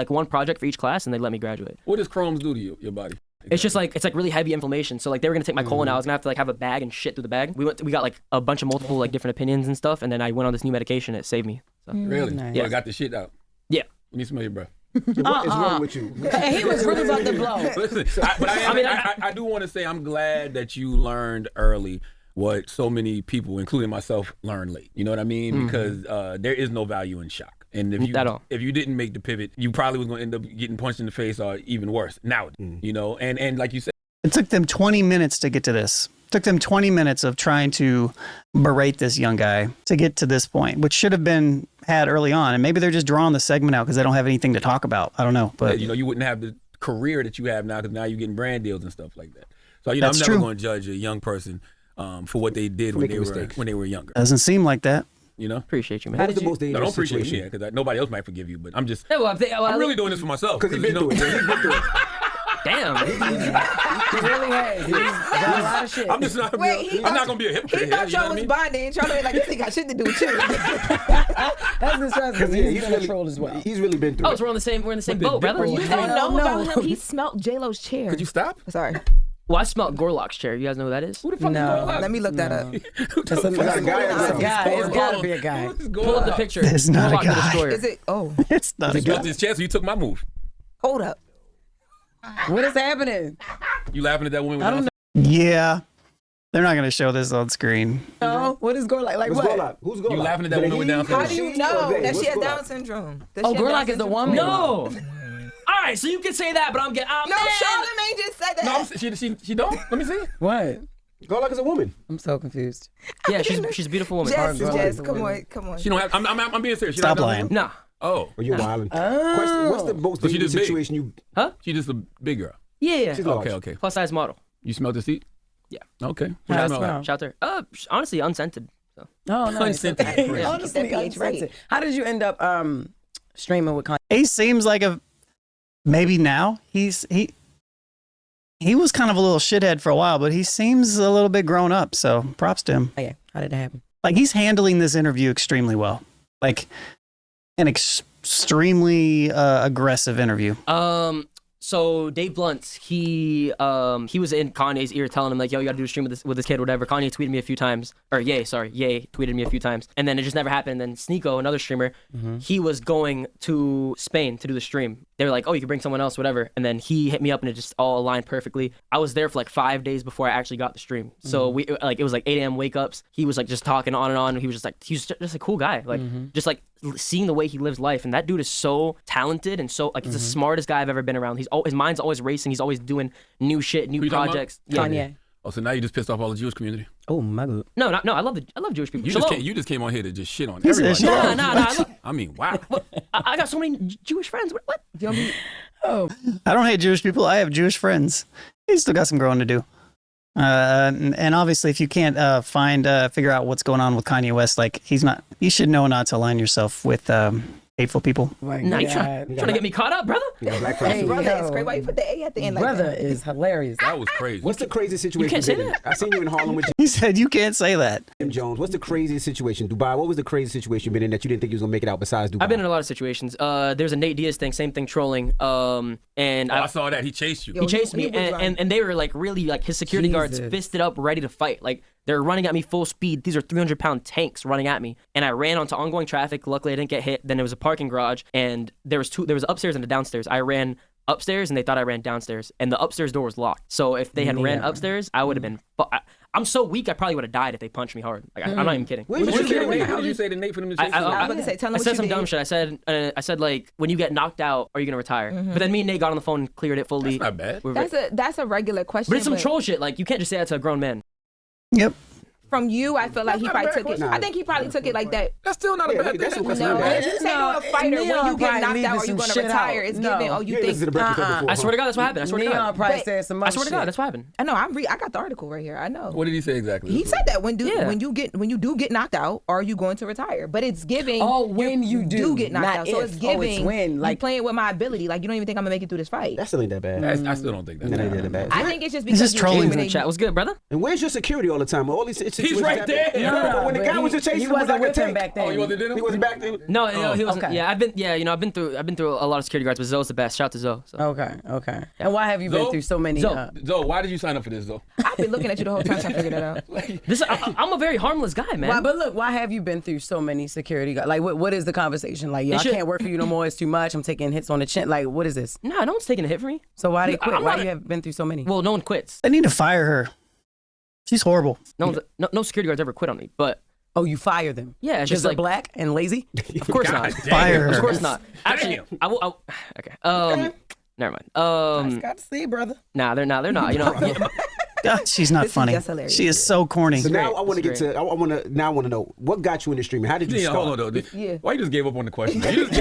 C: one project for each class, and they let me graduate.
D: What does Crohn's do to your body?
C: It's just like it's like really heavy inflammation. So like they were gonna take my colon out. I was gonna have to like have a bag and shit through the bag. We got like a bunch of multiple like different opinions and stuff, and then I went on this new medication. It saved me. So.
D: Really?
E: Nice.
D: Yeah, I got the shit out.
C: Yeah.
D: Let me smell your breath.
B: What is wrong with you?
E: And he was really about to blow.
D: Listen, I do want to say I'm glad that you learned early what so many people, including myself, learned late. You know what I mean? Because there is no value in shock. And if you didn't make the pivot, you probably was going to end up getting punched in the face or even worse. Now, you know, and like you said,
A: It took them 20 minutes to get to this. It took them 20 minutes of trying to berate this young guy to get to this point, which should have been had early on. And maybe they're just drawing the segment out because they don't have anything to talk about. I don't know. But
D: you know, you wouldn't have the career that you have now because now you're getting brand deals and stuff like that. So, you know,
A: That's
D: I'm never
A: true.
D: going to judge a young person for what they did when they were younger.
A: doesn't seem like that.
D: You know?
C: Appreciate you, man.
B: What was the most
D: No,
B: dangerous
D: don't appreciate
B: situation?
D: shit because nobody else might forgive you, but I'm just,
C: Yeah, well,
D: I'm really doing this for myself.
B: Because he's been through it. He's been through it.
C: Damn.
E: He really has. He's got a lot of shit.
D: I'm just not.
F: Wait,
D: I'm not gonna be a hypocrite.
F: He
D: here,
F: thought
D: you know
F: y'all
D: what I
F: was
D: mean?
F: bonding. Charlamagne like, this thing got shit to do with you.
E: That's the stress because he's been
B: really,
E: trolled as well.
B: He's really been through
C: Oh,
B: it.
C: so we're in the same boat, brother.
F: You don't know about him. He smelt J-Lo's chair.
D: Could you stop?
F: Sorry.
C: Well, I smelled Gorlock's chair. You guys know who that is?
D: Who the fuck
E: No.
D: is going
F: Let me look that up.
E: That's a
B: That's a guy.
E: It's a guy. It's gotta be a guy.
C: Pull up the picture.
A: It's not a
C: Gorlock the
A: guy.
C: Destroyer.
F: Is it? Oh,
A: It's not a
D: You built
A: guy.
D: this chest, so you took my move.
F: hold up.
E: What is happening?
D: You laughing at that woman?
E: I don't know.
A: Yeah. They're not going to show this on screen.
E: What is Gorlock? Like
B: What's
E: what?
B: Gorlock? Who's Gorlock?
D: You laughing at that woman with Down
F: How
D: syndrome?
F: do you
B: She
F: know
B: or they?
F: that she
B: What's
F: has
B: Gorlock?
F: Down syndrome? Does
E: Oh,
F: she have Down
E: Gorlock is the
F: syndrome?
E: woman.
C: No. All right, so you can say that, but I'm getting.
F: No, Charlamagne just said that.
D: No, she don't. Let me see.
E: What?
B: Gorlock is a woman.
E: I'm so confused.
C: Yeah, she's a beautiful woman.
F: Jess, come on.
D: She don't have. I'm being serious. She
A: Stop
D: don't have
A: lying.
C: Nah.
D: Oh,
B: Or you're wilding. Question, what's the most
D: So she
B: dangerous
D: just big?
B: situation you...
C: Huh?
D: she just a big girl.
C: Yeah.
B: She's large.
D: Okay.
C: Plus size model.
D: You smell the seat?
C: Yeah.
D: Okay.
E: How's
D: What
E: it
D: smell
E: smell?
D: like?
C: Shout out to her. Honestly, unscented. So.
E: Oh, nice.
D: Unscented.
E: Honestly,
F: Get that pH right.
E: unscented. How did you end up streaming with Kanye?
A: He seems like maybe now he was kind of a little shithead for a while, but he seems a little bit grown up. So props to him.
E: Oh, yeah. How did it happen?
A: Like he's handling this interview extremely well. Like an extremely aggressive interview.
C: So Dave Blunt, he was in Kanye's ear telling him like, yo, you gotta do a stream with this kid or whatever. Kanye tweeted me a few times, or Ye tweeted me a few times, and then it just never happened. And then Sneeko, another streamer, he was going to Spain to do the stream. They were like, oh, you can bring someone else, whatever. And then he hit me up and it just all aligned perfectly. I was there for like 5 days before I actually got the stream. So it was like 8 a.m. wake ups. He was like just talking on and on. He was just a cool guy. Like just like seeing the way he lives life. And that dude is so talented and so like he's the smartest guy I've ever been around. His mind's always racing. He's always doing new shit, new
D: Who you talking
C: projects.
D: about?
C: Yeah.
E: Kanye.
D: Oh, so now you just pissed off all the Jewish community?
E: Oh, my God.
C: No, I love Jewish people.
D: You
C: Shalom.
D: just came on here to just shit on
A: He said
D: everybody.
A: shit.
C: Nah.
D: I mean, wow.
C: I got so many Jewish friends. What?
A: I don't hate Jewish people. I have Jewish friends. He's still got some growing to do. And obviously, if you can't figure out what's going on with Kanye West, like you should know not to align yourself with hateful people.
E: My
C: Nah, you
E: God.
C: trying to get me caught up, brother?
B: You got black
E: Hey,
B: friends.
F: Brother,
E: yo.
F: it's great. Why you put the A at the end like
E: Brother
F: that?
E: is hilarious.
D: That was crazy.
B: What's the craziest situation
C: can't
B: you've
C: say
B: been in?
C: that.
B: I seen you in Harlem with
A: He said you can't say that.
B: Jim Jones. What's the craziest situation? Dubai, what was the craziest situation you've been in that you didn't think you was going to make it out besides Dubai?
C: I've been in a lot of situations. There's a Nate Diaz thing, same thing, trolling. And
D: I saw that. He chased you.
C: he chased
F: he
C: me,
F: was
C: and they were like really like his security guards
E: Jesus.
C: fisted up, ready to fight. Like they're running at me full speed. These are 300-pound tanks running at me, and I ran onto ongoing traffic. Luckily, I didn't get hit. Then there was a parking garage, and there was upstairs and a downstairs. I ran upstairs, and they thought I ran downstairs, and the upstairs door was locked. So if they had ran upstairs, I would have been. I'm so weak, I probably would have died if they punched me hard. Like I'm not even kidding.
B: Where did
D: What
B: you
D: did you
B: get
D: say to Nate?
B: away?
D: What did you say to Nate for them to chase you?
F: I was about to say, tell him
C: I
F: what
C: said
F: you
C: some
F: did.
C: dumb shit. I said like, when you get knocked out, are you gonna retire? But then me and Nate got on the phone and cleared it fully.
D: That's not bad.
C: We're
F: That's a regular question.
C: but it's some troll shit. Like you can't just say that to a grown man.
A: Yep.
F: From you, I feel like he probably took it.
B: Nah.
F: I think he probably took it like that.
D: That's still not a bad
B: that's
D: thing.
B: what
F: No,
B: bad.
F: you say to a fighter when you get knocked out or you're going to retire, it's giving, oh, you
B: You ain't listened to
F: think.
B: the Breakfast Club before,
C: I swear to God, that's what happened. I swear to
E: Neon
C: God.
E: probably said some
C: I
E: other
C: swear to God,
E: shit.
C: that's what happened.
F: I know, I got the article right here. I know.
D: What did he say exactly?
F: He said that when you do get knocked out, are you going to retire? But it's giving.
E: Oh, when you do
F: get knocked
E: not
F: out, so
E: if.
F: it's giving.
E: It's when, like
F: you playing with my ability. Like you don't even think I'm gonna make it through this fight.
B: That still ain't that bad.
D: I still don't think that's
B: That ain't that bad.
F: I think it's just
A: He's
F: because
A: just trolling
C: In the chat, what's good, brother?
B: And where's your security all the time? All these situations
D: He's right
B: happen.
D: there.
B: No, but when the guy was just chasing
E: he
B: him, was
E: wasn't
B: like a
E: with him
B: tank.
E: back then.
D: Oh, you wasn't in him?
B: He wasn't back then.
C: No, he wasn't.
E: okay.
C: Yeah, I've been through a lot of security guards, but Zoe's the best. Shout out to Zoe. So.
E: Okay. And why have you been
D: Zoe?
E: through so many?
C: Zoe.
D: Zoe, why did you sign up for this, Zoe?
F: I've been looking at you the whole time trying to figure that out.
C: I'm a very harmless guy, man.
E: But look, why have you been through so many security guards? Like, what is the conversation? Like, yo, I
C: should-
E: can't work for you no more. It's too much. I'm taking hits on the chin. Like, what is this?
C: Nah, no one's taking a hit for me.
E: So why they quit?
C: I'm
E: Why
C: not-
E: you have been through so many?
C: Well, no one quits.
A: They need to fire her. She's horrible.
C: No security guards ever quit on me. But
E: Oh, you fire them?
C: yeah, it's
E: Because
C: just
E: they're
C: like
E: black and lazy?
C: of course
D: God
C: not.
D: damn.
A: Fire
C: Of
A: her.
C: course not. Actually, I will. Okay. Never mind.
E: Got to see, brother.
C: Nah, they're not. You know.
A: God, she's not
F: This is
A: funny.
F: just hilarious.
A: She is so corny.
B: So now I want to
C: It's
B: get to. I want to know what got you into streaming. How did you
D: Yeah,
B: start?
D: hold on, though.
F: Yeah.
D: Why you just gave up on the question? You just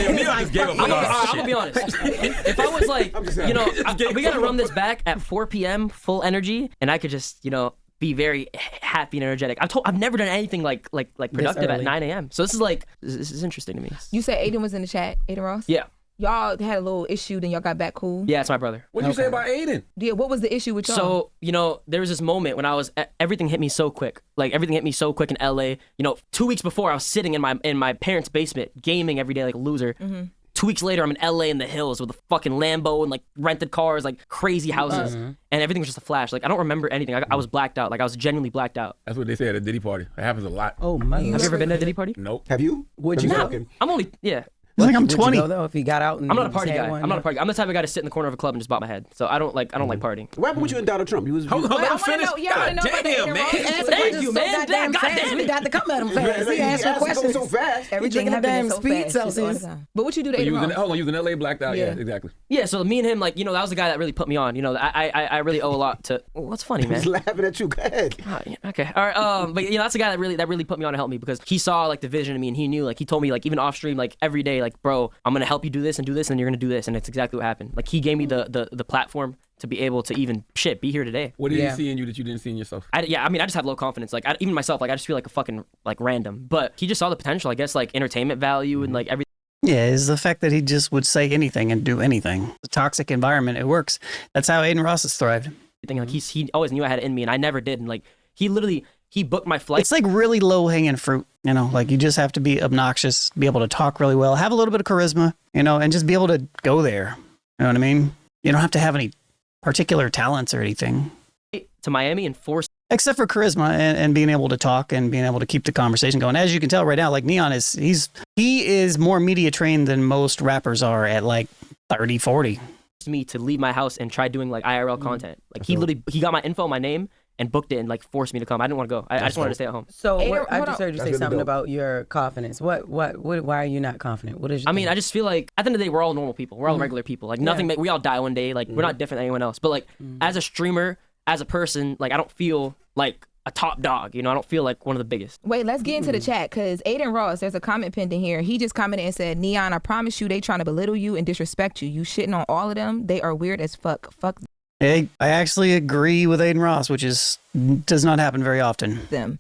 D: gave up on
C: I'm
D: the
C: gonna be honest. If I was like, we gotta run this back at 4 p.m. full energy, and I could just, be very happy and energetic. I've never done anything like productive at
E: early.
C: 9 a.m. So this is interesting to me.
F: You said Aiden was in the chat. Aiden Ross.
C: Yeah,
F: Y'all had a little issue, then y'all got back cool.
C: yeah, it's my brother.
D: What did you say about Aiden?
F: Yeah. What was the issue with y'all?
C: So, there was this moment when everything hit me so quick. Like everything hit me so quick in LA. 2 weeks before I was sitting in my parents' basement gaming every day like a loser.
F: Mm-hmm.
C: 2 weeks later, I'm in LA in the hills with a fucking Lambo and like rented cars, like crazy houses, and everything was just a flash. Like I don't remember anything. I was blacked out. Like I was genuinely blacked out.
D: That's what they say at a Diddy party. It happens a lot.
E: Oh, my.
C: Have you ever been to a Diddy party?
D: Nope.
B: Have you?
E: Would you
B: Let
E: go?
B: me fucking-
C: I'm only
A: He's like, I'm
E: Would you
A: 20.
E: go, though, if he got out and
C: I'm not a
E: just
C: party
E: had
C: guy.
E: one?
C: I'm not a party guy. I'm the type of guy to sit in the corner of a club and just bob my head. So I don't like partying.
B: What happened with you and Donald Trump? You was.
D: Hold on,
F: Wait,
D: let
F: I
D: him
F: wanna
D: finish.
F: know- yeah, I wanna
D: God
F: know about the
D: damn,
F: Aiden
D: man.
F: Ross.
C: Thank you, man.
E: Goddamn
C: God
E: fast.
C: damn
E: We
C: it.
E: got to come at him fast. He
B: You
E: answering
B: asked him
E: questions
B: so fast.
F: Everything
E: taking a
F: happening
E: damn
F: so
E: speed
F: fast, just all the
E: Celsius.
F: time. But what you do to
D: You
F: Aiden
D: was in,
F: Ross?
D: hold on, you was in LA blacked out. Yeah,
F: Yeah.
D: exactly.
C: Yeah, so me and him, like, that was the guy that really put me on. I really owe a lot to. What's funny, man?
B: He's laughing at you. Go ahead.
C: Ah, yeah, okay, all right. But that's the guy that really put me on to help me because he saw like the vision in me and he knew, like, he told me, like, even off stream, like every day, like, bro, I'm gonna help you do this and you're gonna do this, and it's exactly what happened. Like he gave me the platform to be able to even be here today.
D: What did
E: Yeah.
D: he see in you that you didn't see in yourself?
C: I just have low confidence. Like even myself, like I just feel like a fucking like random. But he just saw the potential, I guess, like entertainment value and like everything.
A: Yeah, is the fact that he just would say anything and do anything. The toxic environment, it works. That's how Aiden Ross has thrived.
C: Like he always knew I had it in me, and I never did. And like he booked my flight.
A: It's like really low hanging fruit, like you just have to be obnoxious, be able to talk really well, have a little bit of charisma, and just be able to go there. You know what I mean? You don't have to have any particular talents or anything.
C: To Miami and forced.
A: Except for charisma and being able to talk and being able to keep the conversation going. As you can tell right now, like N3on he is more media trained than most rappers are at like 30, 40.
C: Me to leave my house and try doing like IRL content. Like he got my info, my name, and booked it and like forced me to come. I didn't want to go. I just wanted to stay at home.
E: So
F: Aiden,
E: I
F: hold
E: just
F: on.
E: heard you
B: That's
E: say
B: really
E: something
B: dope.
E: about your confidence. Why are you not confident? What is your
C: I mean, I just feel like at the end of the day, we're all normal people. We're all regular people. Like nothing. We all die one day. Like we're not different than anyone else. But like as a streamer, as a person, like I don't feel like a top dog. I don't feel like one of the biggest.
F: Wait, let's get into the chat because Aiden Ross, there's a comment pinned in here. He just commented and said, N3on, I promise you they trying to belittle you and disrespect you. You shitting on all of them. They are weird as fuck. Fuck
A: Hey, I actually agree with Aiden Ross, which does not happen very often.
F: them.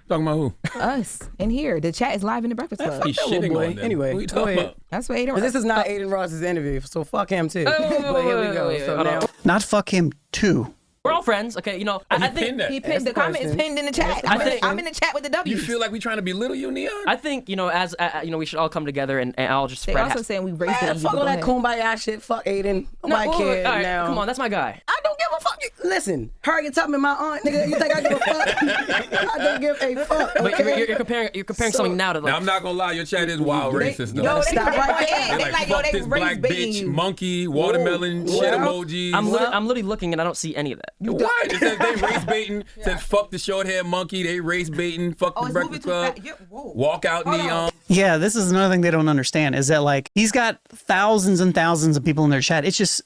D: Talking about who?
F: Us in here. The chat is live in the Breakfast Club.
D: He's
E: that little
D: shitting
E: boy.
D: on them.
E: Anyway,
D: What you
E: go
D: talking
E: ahead.
D: about?
F: That's what Aiden
E: But
F: Ross.
E: this is not Aiden Ross's interview, so fuck him too. But here we go.
C: wait,
E: So
C: hold
E: now,
C: on.
A: Not fuck him too.
C: We're all friends, okay? I think
D: pinned that.
F: He pinned the comment is pinned in the chat. I'm in the chat with the
D: You
F: W's.
D: feel like we trying to belittle you, N3on?
C: I think as we should all come together and I'll just
F: They
C: spread.
F: also saying we racist.
E: man, fuck all that kumbaya shit. Fuck Aiden.
C: No,
E: My
C: wait,
E: kid
C: all right,
E: now.
C: come on, that's my guy.
E: I don't give a fuck. Listen, Harriet Tubman, my aunt, nigga. You think I give a fuck? I don't give a fuck.
C: But
E: Okay?
C: you're comparing something now to like.
D: Now I'm not gonna lie, your chat is wild racist though.
E: No,
F: They
E: stop right
F: they
E: there.
D: They like,
F: like, yo,
D: fuck
F: they
D: this black
F: race baiting
D: bitch,
F: you.
D: monkey, watermelon, shit
E: Well,
D: emojis.
C: I'm literally looking and I don't see any of that.
D: What? It says they race baiting. Says fuck the short hair monkey. They race baiting. Fuck the
F: it's
D: Breakfast
F: moving too
D: Club.
F: fast. Yeah, whoa.
D: Walk out N3on.
A: Yeah, this is another thing they don't understand is that like he's got thousands and thousands of people in their chat. It's just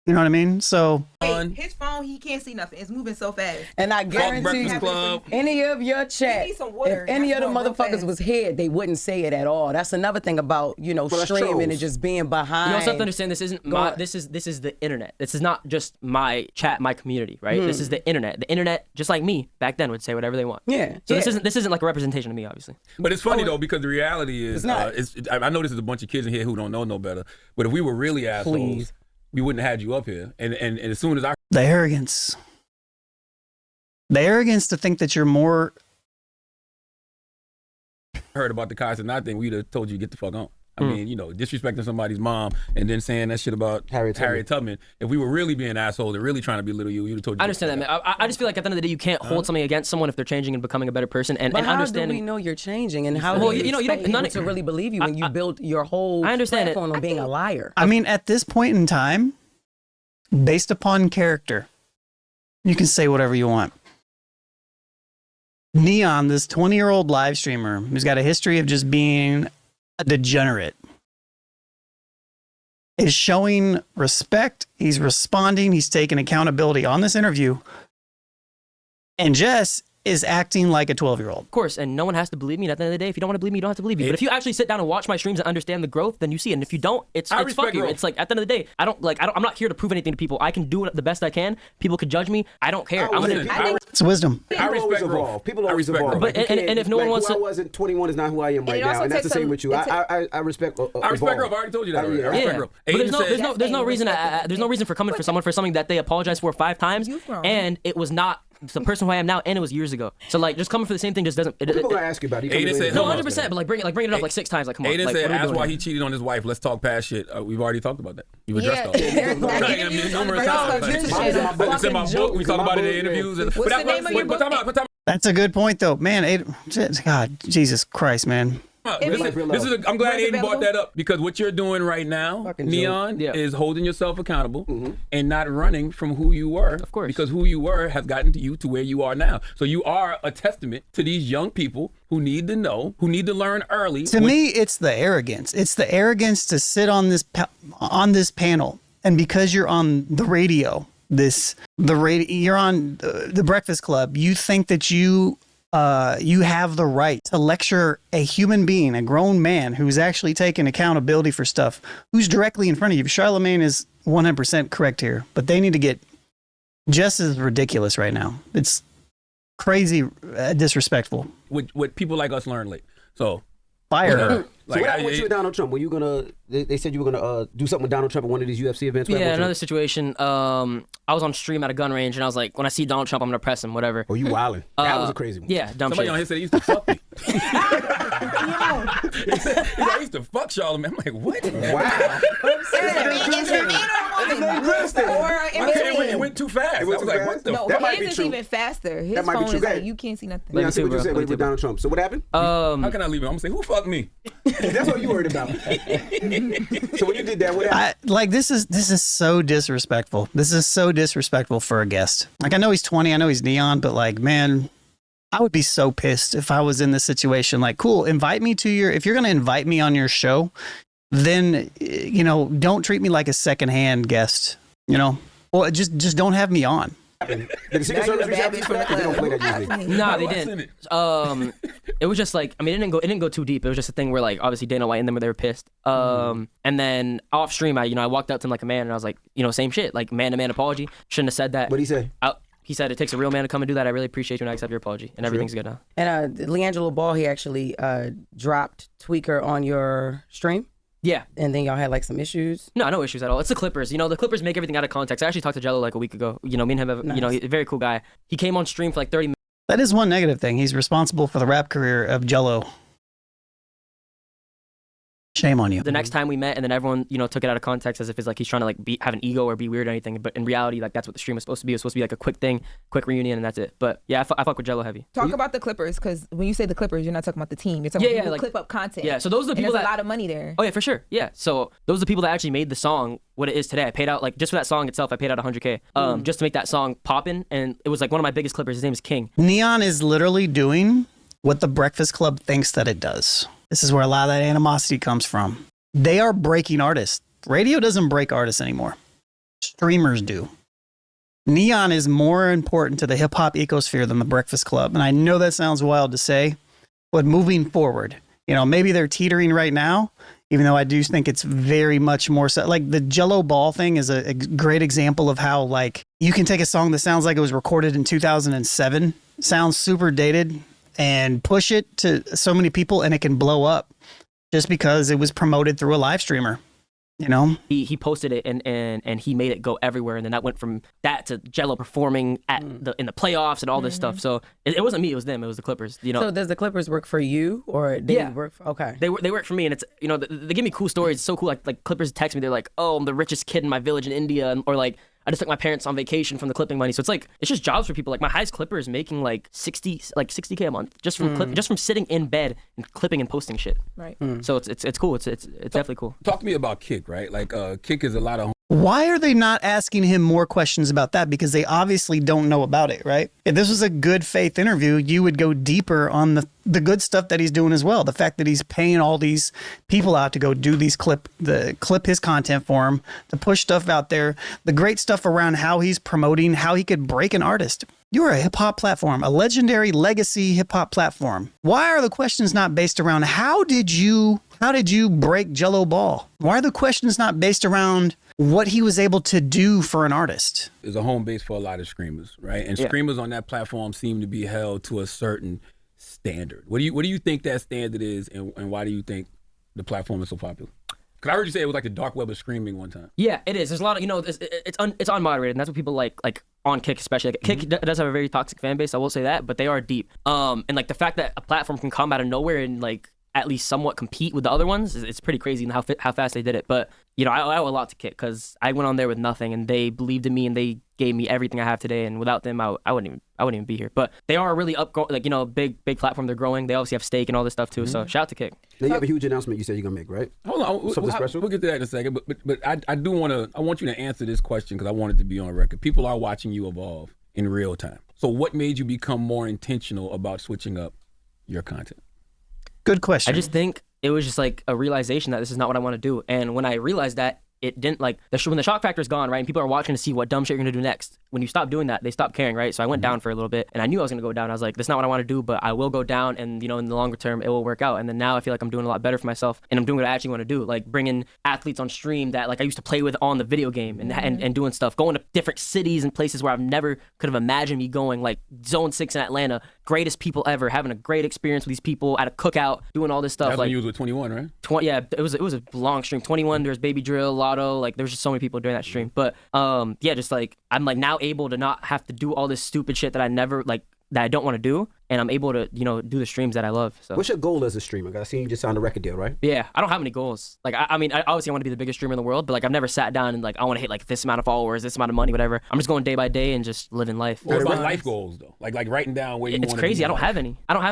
A: You know what I mean? So
F: his phone, he can't see nothing. It's moving so fast.
E: And I guarantee
D: Breakfast Club.
E: any of your chat,
F: need some water.
E: if any of
F: That's
E: the
F: going real
E: motherfuckers
F: fast.
E: was here, they wouldn't say it at all. That's another thing about,
B: that's
E: streaming
B: trolls.
E: and just being behind.
C: You also have to understand this isn't my this is the internet. This is not just my chat, my community, right? This is the internet. The internet, just like me back then, would say whatever they want.
E: Yeah.
C: So
E: yeah.
C: this isn't like a representation of me, obviously.
D: But it's funny though, because the reality is,
E: It's not.
D: I know this is a bunch of kids in here who don't know no better. But if we were really assholes,
E: Please.
D: we wouldn't have had you up here. And as soon as I
A: the arrogance to think that you're more.
D: heard about the Kai Cenat thing, we'd have told you to get the fuck on. I mean, disrespecting somebody's mom and then saying that shit about Harriet Tubman. If we were really being assholes and really trying to belittle you, we'd have told you.
C: I understand that, man. I just feel like at the end of the day, you can't hold something against someone if they're changing and becoming a better person. And
E: But how
C: understanding.
E: do we know you're changing, and how
C: Well,
E: do you
C: don't-
E: expect
C: none
E: people
C: of-
E: to really believe you when you built your whole
C: I understand it.
E: platform on being a liar?
A: I mean, at this point in time, based upon character, you can say whatever you want. N3on, this 20-year-old live streamer who's got a history of just being a degenerate, is showing respect. He's responding. He's taking accountability on this interview. And Jess is acting like a 12-year-old.
C: Of course, and no one has to believe me. And at the end of the day, if you don't want to believe me, you don't have to believe me. But if you actually sit down and watch my streams and understand the growth, then you see it. And if you don't, it's fuck you.
D: growth.
C: It's like at the end of the day, I'm not here to prove anything to people. I can do the best I can. People could judge me. I don't care.
A: It's wisdom.
B: People always
D: respect
B: evolve.
D: growth.
B: People
D: I
B: always
D: respect
B: evolve.
D: growth.
C: But- and if no one wants
B: who
C: to-
B: I wasn't 21 is not who I am right
F: it
B: now,
F: also
B: and that's the
F: takes
B: same
F: some-
B: with you.
F: it
B: I respect.
D: I respect growth. I already told you that. Already. I respect
C: Yeah,
D: growth.
C: but
D: Aiden said,
C: there's no reason for coming for someone for something that they apologized for 5 times,
F: You've grown.
C: and it was not the person who I am now, and it was years ago. So like, just coming for the same thing just doesn't.
B: People gonna ask you about it.
D: Aiden said,
C: No,
D: Come on.
C: 100%. But like, bring it up like 6 times. Like, come on.
D: Aiden
C: Like,
D: said,
C: what are we
D: ask
C: doing
D: why
C: here?
D: he cheated on his wife. Let's talk past shit. We've already talked about that. We've addressed all
F: Yeah.
D: that. Right, I mean, numerous times. It's in my book. We talk about it in interviews.
F: What's the name of your book?
D: But time out.
A: That's a good point, though. Man, God, Jesus Christ, man.
D: I'm glad Aiden brought that up, because what you're doing right now, N3on, is holding yourself accountable and not running from who you were.
C: Of course.
D: Because who you were has gotten you to where you are now. So you are a testament to these young people who need to know, who need to learn early.
A: To me, it's the arrogance. It's the arrogance to sit on this panel, and because you're on the radio, you're on the Breakfast Club, you think that you have the right to lecture a human being, a grown man who's actually taking accountability for stuff, who's directly in front of you. Charlamagne is 100% correct here, but they need to get just as ridiculous right now. It's crazy disrespectful.
D: What people like us learn late. So
A: Fire her.
B: So what happened with you and Donald Trump? Were you gonna? They said you were gonna do something with Donald Trump at one of these UFC events.
C: Yeah, another situation. I was on stream at a gun range, and I was like, when I see Donald Trump, I'm gonna press him, whatever.
B: Oh, you wildin'. That was a crazy one.
C: Yeah, dumb
D: somebody
C: shit.
D: on here said he used to fuck me. He said, I used to fuck Charlamagne. I'm like, what?
B: Wow.
D: It went too fast. I was like, what the
F: No,
B: That might
F: his
B: be
F: is
B: true.
F: even faster. His
B: That might be
F: phone
B: true.
F: is
B: Go
F: like,
B: ahead.
F: you can't see nothing.
B: Yeah, I see what you
C: bro.
B: said with Donald Trump. So what happened?
D: How can I leave him? I'm gonna say, who fucked me?
B: That's what you worried about. So when you did that, what happened?
A: This is so disrespectful. This is so disrespectful for a guest. Like, I know he's 20, I know he's N3on, but like, man, I would be so pissed if I was in this situation. Like, cool, invite me to if you're gonna invite me on your show, then don't treat me like a secondhand guest. Well, just don't have me on.
B: Did the Secret Service reach out to you for that? 'Cause they don't play that usually.
C: Nah, they didn't. It was just like, I mean, it didn't go too deep. It was just a thing where, like, obviously Dana White and them, they were pissed. And then off stream, I walked up to him like a man, and I was like, same shit, like man-to-man apology. Shouldn't have said that.
B: What'd he say?
C: He said, it takes a real man to come and do that. I really appreciate you, and I accept your apology, and everything's good now.
E: And Leangelo Ball, he actually dropped Tweaker on your stream.
C: Yeah.
E: And then y'all had like some issues.
C: No issues at all. It's the Clippers. The Clippers make everything out of context. I actually talked to Jello like a week ago. Me and him have, he's a very cool guy. He came on stream for like 30 minutes.
A: That is one negative thing. He's responsible for the rap career of Jello. Shame on you.
C: The next time we met, and then everyone, took it out of context as if it's like he's trying to like have an ego or be weird or anything. But in reality, like that's what the stream was supposed to be. It was supposed to be like a quick thing, quick reunion, and that's it. But yeah, I fuck with Jello heavy.
F: Talk about the Clippers, because when you say the Clippers, you're not talking about the team. You're talking about people who clip up content.
C: Yeah, so those are the
F: and
C: people
F: there's
C: that
F: a lot of money there.
C: Oh yeah, for sure. Yeah, so those are the people that actually made the song what it is today. I paid out like just for that song itself. I paid out $100K just to make that song poppin', and it was like one of my biggest clippers. His name is King.
A: N3on is literally doing what the Breakfast Club thinks that it does. This is where a lot of that animosity comes from. They are breaking artists. Radio doesn't break artists anymore. streamers do. 𝗕𝗏on is more important to the hip hop ecosphere than the Breakfast Club. And I know that sounds wild to say, but moving forward, maybe they're teetering right now, even though I do think it's very much more so. Like the 𝗕𝗓𝗪𝗓 thing is a great example of how like you can take a song that sounds like it was recorded in 2007, sounds super dated, and push it to so many people and it can blow up just because it was promoted through a live streamer.
C: He posted it and he made it go everywhere, and then that went from that to 𝗕𝗓 performing in the playoffs and all this stuff. So it wasn't me, it was them, it was the Clippers.
E: So does the Clippers work for you, or they work for, okay? They
C: work for me, and it's they give me cool stories. It's so cool. Like Clippers text me, they're like, oh, I'm the richest kid in my village in India, or like I just took my parents on vacation from the clipping money. So it's just jobs for people. Like my highest clipper is making like 60K a month just from sitting in bed and clipping and posting shit.
F: Right.
C: So it's cool. It's definitely cool.
D: Talk to me about Kick, right? Like Kick is a lot of.
A: Why are they not asking him more questions about that? Because they obviously don't know about it, right? If this was a good faith interview, you would go deeper on the good stuff that he's doing as well. The fact that he's paying all these people out to go do these clip his content for him, to push stuff out there, the great stuff around how he's promoting, how he could break an artist. You're a hip hop platform, a legendary legacy hip hop platform. Why are the questions not based around how did you break 𝗕𝗓𝗪𝗓? Why are the questions not based around what he was able to do for an artist?
D: Is a home base for a lot of screamers, right? And screamers on that platform seem to be held to a certain standard. What do you think that standard is, and why do you think the platform is so popular? Because I heard you say it was like the dark web of screaming one time.
C: Yeah, it is. There's a lot of, it's unmoderated, and that's what people like on Kick especially. Like, Kick does have a very toxic fan base, I will say that, but they are deep. And like the fact that a platform can come out of nowhere and like at least somewhat compete with the other ones, it's pretty crazy how fast they did it. But I owe a lot to Kick because I went on there with nothing, and they believed in me, and they gave me everything I have today. And without them, I wouldn't even be here. But they are a really big platform. They're growing. They obviously have stake and all this stuff too. So shout out to Kick.
B: Now you have a huge announcement you said you're gonna make, right?
D: Hold on,
B: something special.
D: We'll get to that in a second. But I want you to answer this question because I want it to be on record. People are watching you evolve in real time. So what made you become more intentional about switching up your content?
A: Good question.
C: I just think it was just like a realization that this is not what I want to do. And when I realized that, it didn't when the shock factor is gone, right? And people are watching to see what dumb shit you're gonna do next. When you stop doing that, they stop caring, right? So I went down for a little bit, and I knew I was gonna go down. I was like, that's not what I want to do, but I will go down, and in the longer term, it will work out. And then now I feel like I'm doing a lot better for myself, and I'm doing what I actually want to do, like bringing athletes on stream that like I used to play with on the video game, and doing stuff, going to different cities and places where I've never could have imagined me going, like Zone 6 in Atlanta, greatest people ever, having a great experience with these people at a cookout, doing all this stuff.
D: That's
C: like
D: when you was with 21, right?
C: Yeah, it was a long stream. 21, there's Baby Drill, Lotto, like there was just so many people during that stream. But just like I'm like now able to not have to do all this stupid shit that I never that I don't want to do, and I'm able to do the streams that I love. So
B: what's your goal as a streamer? I see you just signed a record deal, right?
C: Yeah, I don't have any goals. Like I mean, obviously I want to be the biggest streamer in the world, but like I've never sat down and like I want to hit like this amount of followers, this amount of money, whatever. I'm just going day by day and just living life.
D: What about life goals though? Like writing down where you want to be.
C: It's crazy. I don't have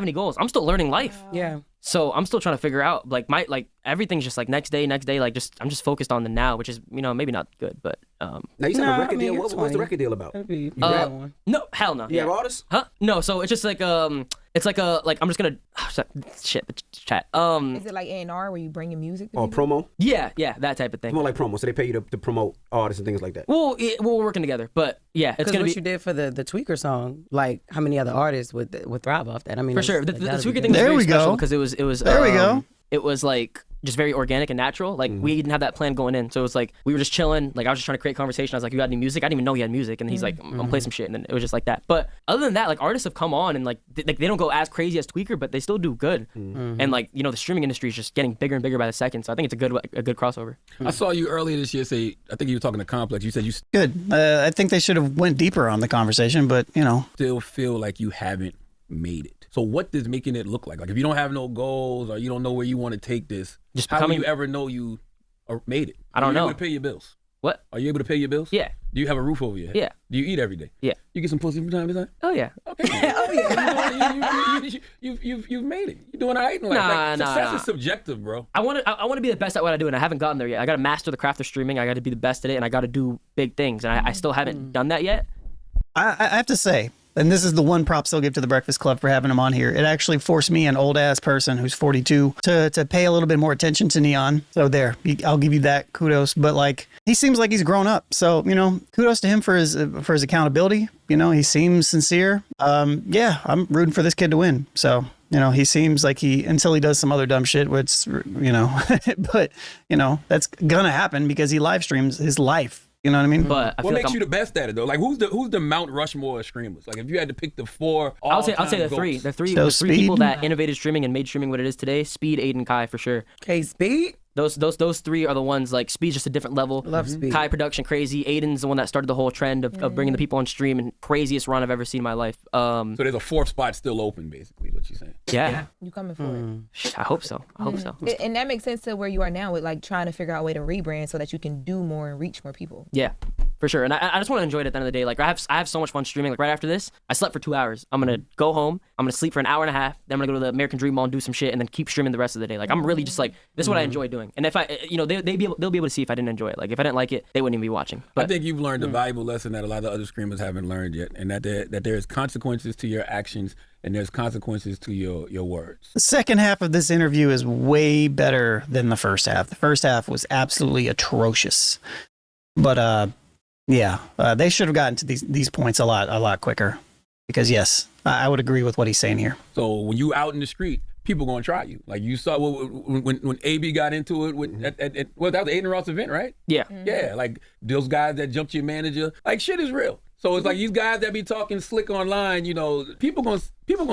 C: any goals. I'm still learning life.
E: Yeah.
C: So I'm still trying to figure out everything's just like next day, like I'm just focused on the now, which is maybe not good, but
B: now you signed a record deal. What's the record deal about?
E: You grab one.
C: No, hell no.
B: You have artists?
C: Huh? No, so it's just like it's like I'm just gonna chat.
F: Is it like A&R where you bring your music to
B: or
F: people?
B: promo?
C: Yeah, that type of thing.
B: It's more like promo, so they pay you to promote artists and things like that.
C: Well, we're working together, but yeah, it's gonna
E: what
C: be.
E: you did for the Tweaker song, like how many other artists would thrive off that? I mean,
C: For sure, the Tweaker thing was
A: There
C: very
A: we
C: special
A: go.
C: because it was.
A: There we go.
C: It was like just very organic and natural. Like we didn't have that plan going in, so it was like we were just chilling. Like I was just trying to create conversation. I was like, "You got any music?" I didn't even know he had music, and he's like, "I'm gonna play some shit," and then it was just like that. But other than that, like artists have come on and like they don't go as crazy as Tweaker, but they still do good. And like the streaming industry is just getting bigger and bigger by the second. So I think it's a good crossover.
D: I saw you earlier this year say, I think you were talking to Complex. You said you
A: Good. I think they should have went deeper on the conversation, but
D: still feel like you haven't made it. So what does making it look like? Like if you don't have no goals or you don't know where you want to take this,
C: Just
D: how will
C: becoming-
D: you ever know you made it?
C: I don't
D: Are you
C: know.
D: able to pay your bills?
C: What?
D: Are you able to pay your bills?
C: Yeah.
D: Do you have a roof over your head?
C: Yeah.
D: Do you eat every day?
C: Yeah.
D: You get some pussy from time to time?
C: Oh yeah.
D: Okay.
E: Oh yeah.
D: You've made it. You're doing all right in life.
C: Nah,
D: Success
C: nah.
D: is subjective, bro.
C: I want to be the best at what I do, and I haven't gotten there yet. I got to master the craft of streaming. I got to be the best at it, and I got to do big things, and I still haven't done that yet.
A: I have to say, and this is the one props I'll give to the Breakfast Club for having him on here. It actually forced me, an old ass person who's 42, to pay a little bit more attention to N3on. So there, I'll give you that kudos. But like, he seems like he's grown up. So, you know, kudos to him for his accountability. You know, he seems sincere. Yeah, I'm rooting for this kid to win. So, you know, he seems like until he does some other dumb shit, which, you know, but, you know, that's gonna happen because he live streams his life. You know what I mean?
C: But I
D: what
C: feel
D: makes you the best at it though? Like who's the Mount Rushmore of streamers? Like if you had to pick the 4,
C: I'll say the three. The three people that innovated streaming and made streaming what it is today. Speed, 𝗕𝗥𝗓𝗓, Kai for sure.
E: Okay, Speed.
C: Those three are the ones. Like Speed's just a different level.
E: Love Speed.
C: Kai production crazy. 𝗕𝗥𝗓𝗓's the one that started the whole trend of bringing the people on stream, and craziest run I've ever seen in my life.
D: So there's a 4th spot still open, basically, what you're saying.
C: Yeah.
F: You coming for it?
C: I hope so.
F: And that makes sense to where you are now with like trying to figure out a way to rebrand so that you can do more and reach more people.
C: Yeah. For sure. And I just want to enjoy it at the end of the day. Like I have so much fun streaming. Like right after this, I slept for 2 hours. I'm going to go home. I'm going to sleep for an hour and a half. Then I'm going to go to the American Dream Mall and do some shit and then keep streaming the rest of the day. Like I'm really just like, this is what I enjoy doing. And if I, you know, they'll be able to see if I didn't enjoy it. Like if I didn't like it, they wouldn't even be watching. But
D: I think you've learned a valuable lesson that a lot of other streamers haven't learned yet. And that there's consequences to your actions and there's consequences to your words.
A: The second half of this interview is way better than the first half. The first half was absolutely atrocious. But, yeah, they should have gotten to these points a lot quicker. Because yes, I would agree with what he's saying here.
D: So when you out in the street, people gonna try you. Like you saw when AB got into it with that was N3on's event, right?
C: yeah.
D: Yeah, like those guys that jumped your manager. Like shit is real. So it's like these guys that be talking slick online, you know, people gonna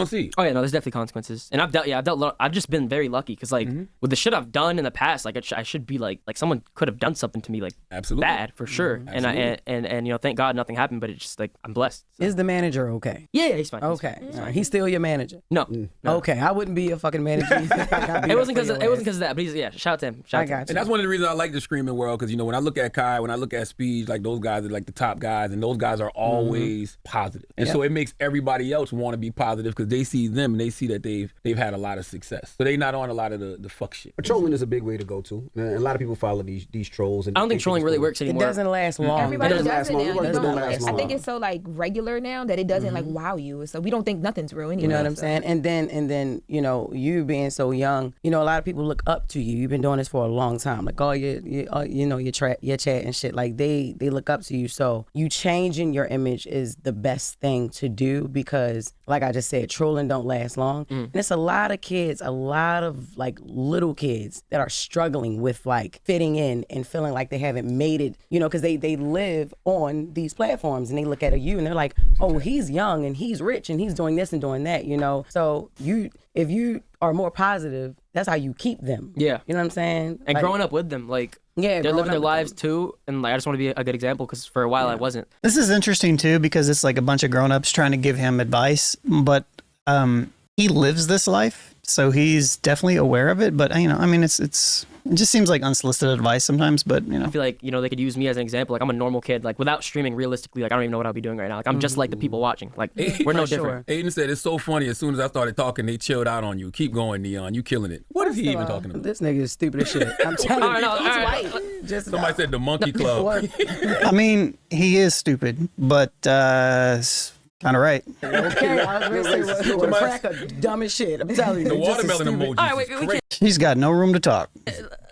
D: see.
C: Oh yeah, no, there's definitely consequences, and I've just been very lucky because like with the shit I've done in the past, like I should be like someone could have done something to me like
D: absolutely
C: bad for sure, and you know thank God nothing happened, but it's just like I'm blessed. So.
E: Is the manager okay?
C: Yeah, he's fine.
E: Okay, he's still your manager.
C: No.
E: Okay, I wouldn't be a fucking manager.
C: It wasn't because of that, but he's shout out to him.
E: I got you.
D: And that's one of the reasons I like the streaming world because you know when I look at Kai, when I look at Speed, like those guys are like the top guys, and those guys are always positive, and so it makes everybody else want to be positive because they see them and they see that they've had a lot of success. So they not on a lot of the fuck shit.
B: But trolling is a big way to go to. And a lot of people follow these trolls. And
C: I don't think trolling really works anymore.
E: It doesn't last long.
F: Everybody does it now.
B: It doesn't last long.
F: I think it's so like regular now that it doesn't like wow you. So we don't think nothing's real anymore.
E: You know what I'm saying? And then you know you being so young, you know a lot of people look up to you. You've been doing this for a long time. Like all your chat and shit. Like they look up to you. So you changing your image is the best thing to do because like I just said, trolling don't last long. And it's a lot of kids, a lot of like little kids that are struggling with like fitting in and feeling like they haven't made it, you know, because they live on these platforms and they look at you and they're like, oh, he's young and he's rich and he's doing this and doing that, you know. So if you are more positive, that's how you keep them.
C: Yeah.
E: You know what I'm saying?
C: And
E: like,
C: growing up with them, like
E: yeah,
C: they're living their lives too, and like I just want to be a good example because for a while I wasn't.
A: This is interesting too because it's like a bunch of grown-ups trying to give him advice, but he lives this life, so he's definitely aware of it. But you know, I mean, it just seems like unsolicited advice sometimes. But you know,
C: I feel like you know they could use me as an example. Like I'm a normal kid. Like without streaming, realistically, like I don't even know what I'll be doing right now. Like I'm just like the people watching. Like we're no different.
D: Aiden said it's so funny. As soon as I started talking, they chilled out on you. Keep going, N3on. You killing it. What is he even talking about?
E: This nigga is stupid as shit. I'm telling you.
C: All right.
E: Just
D: Somebody said the monkey club.
A: I mean, he is stupid, but kind of right.
E: Okay, I was gonna say the cracker dumb as shit. I'm telling you.
D: The watermelon emoji.
C: All right, we can't.
A: He's got no room to talk.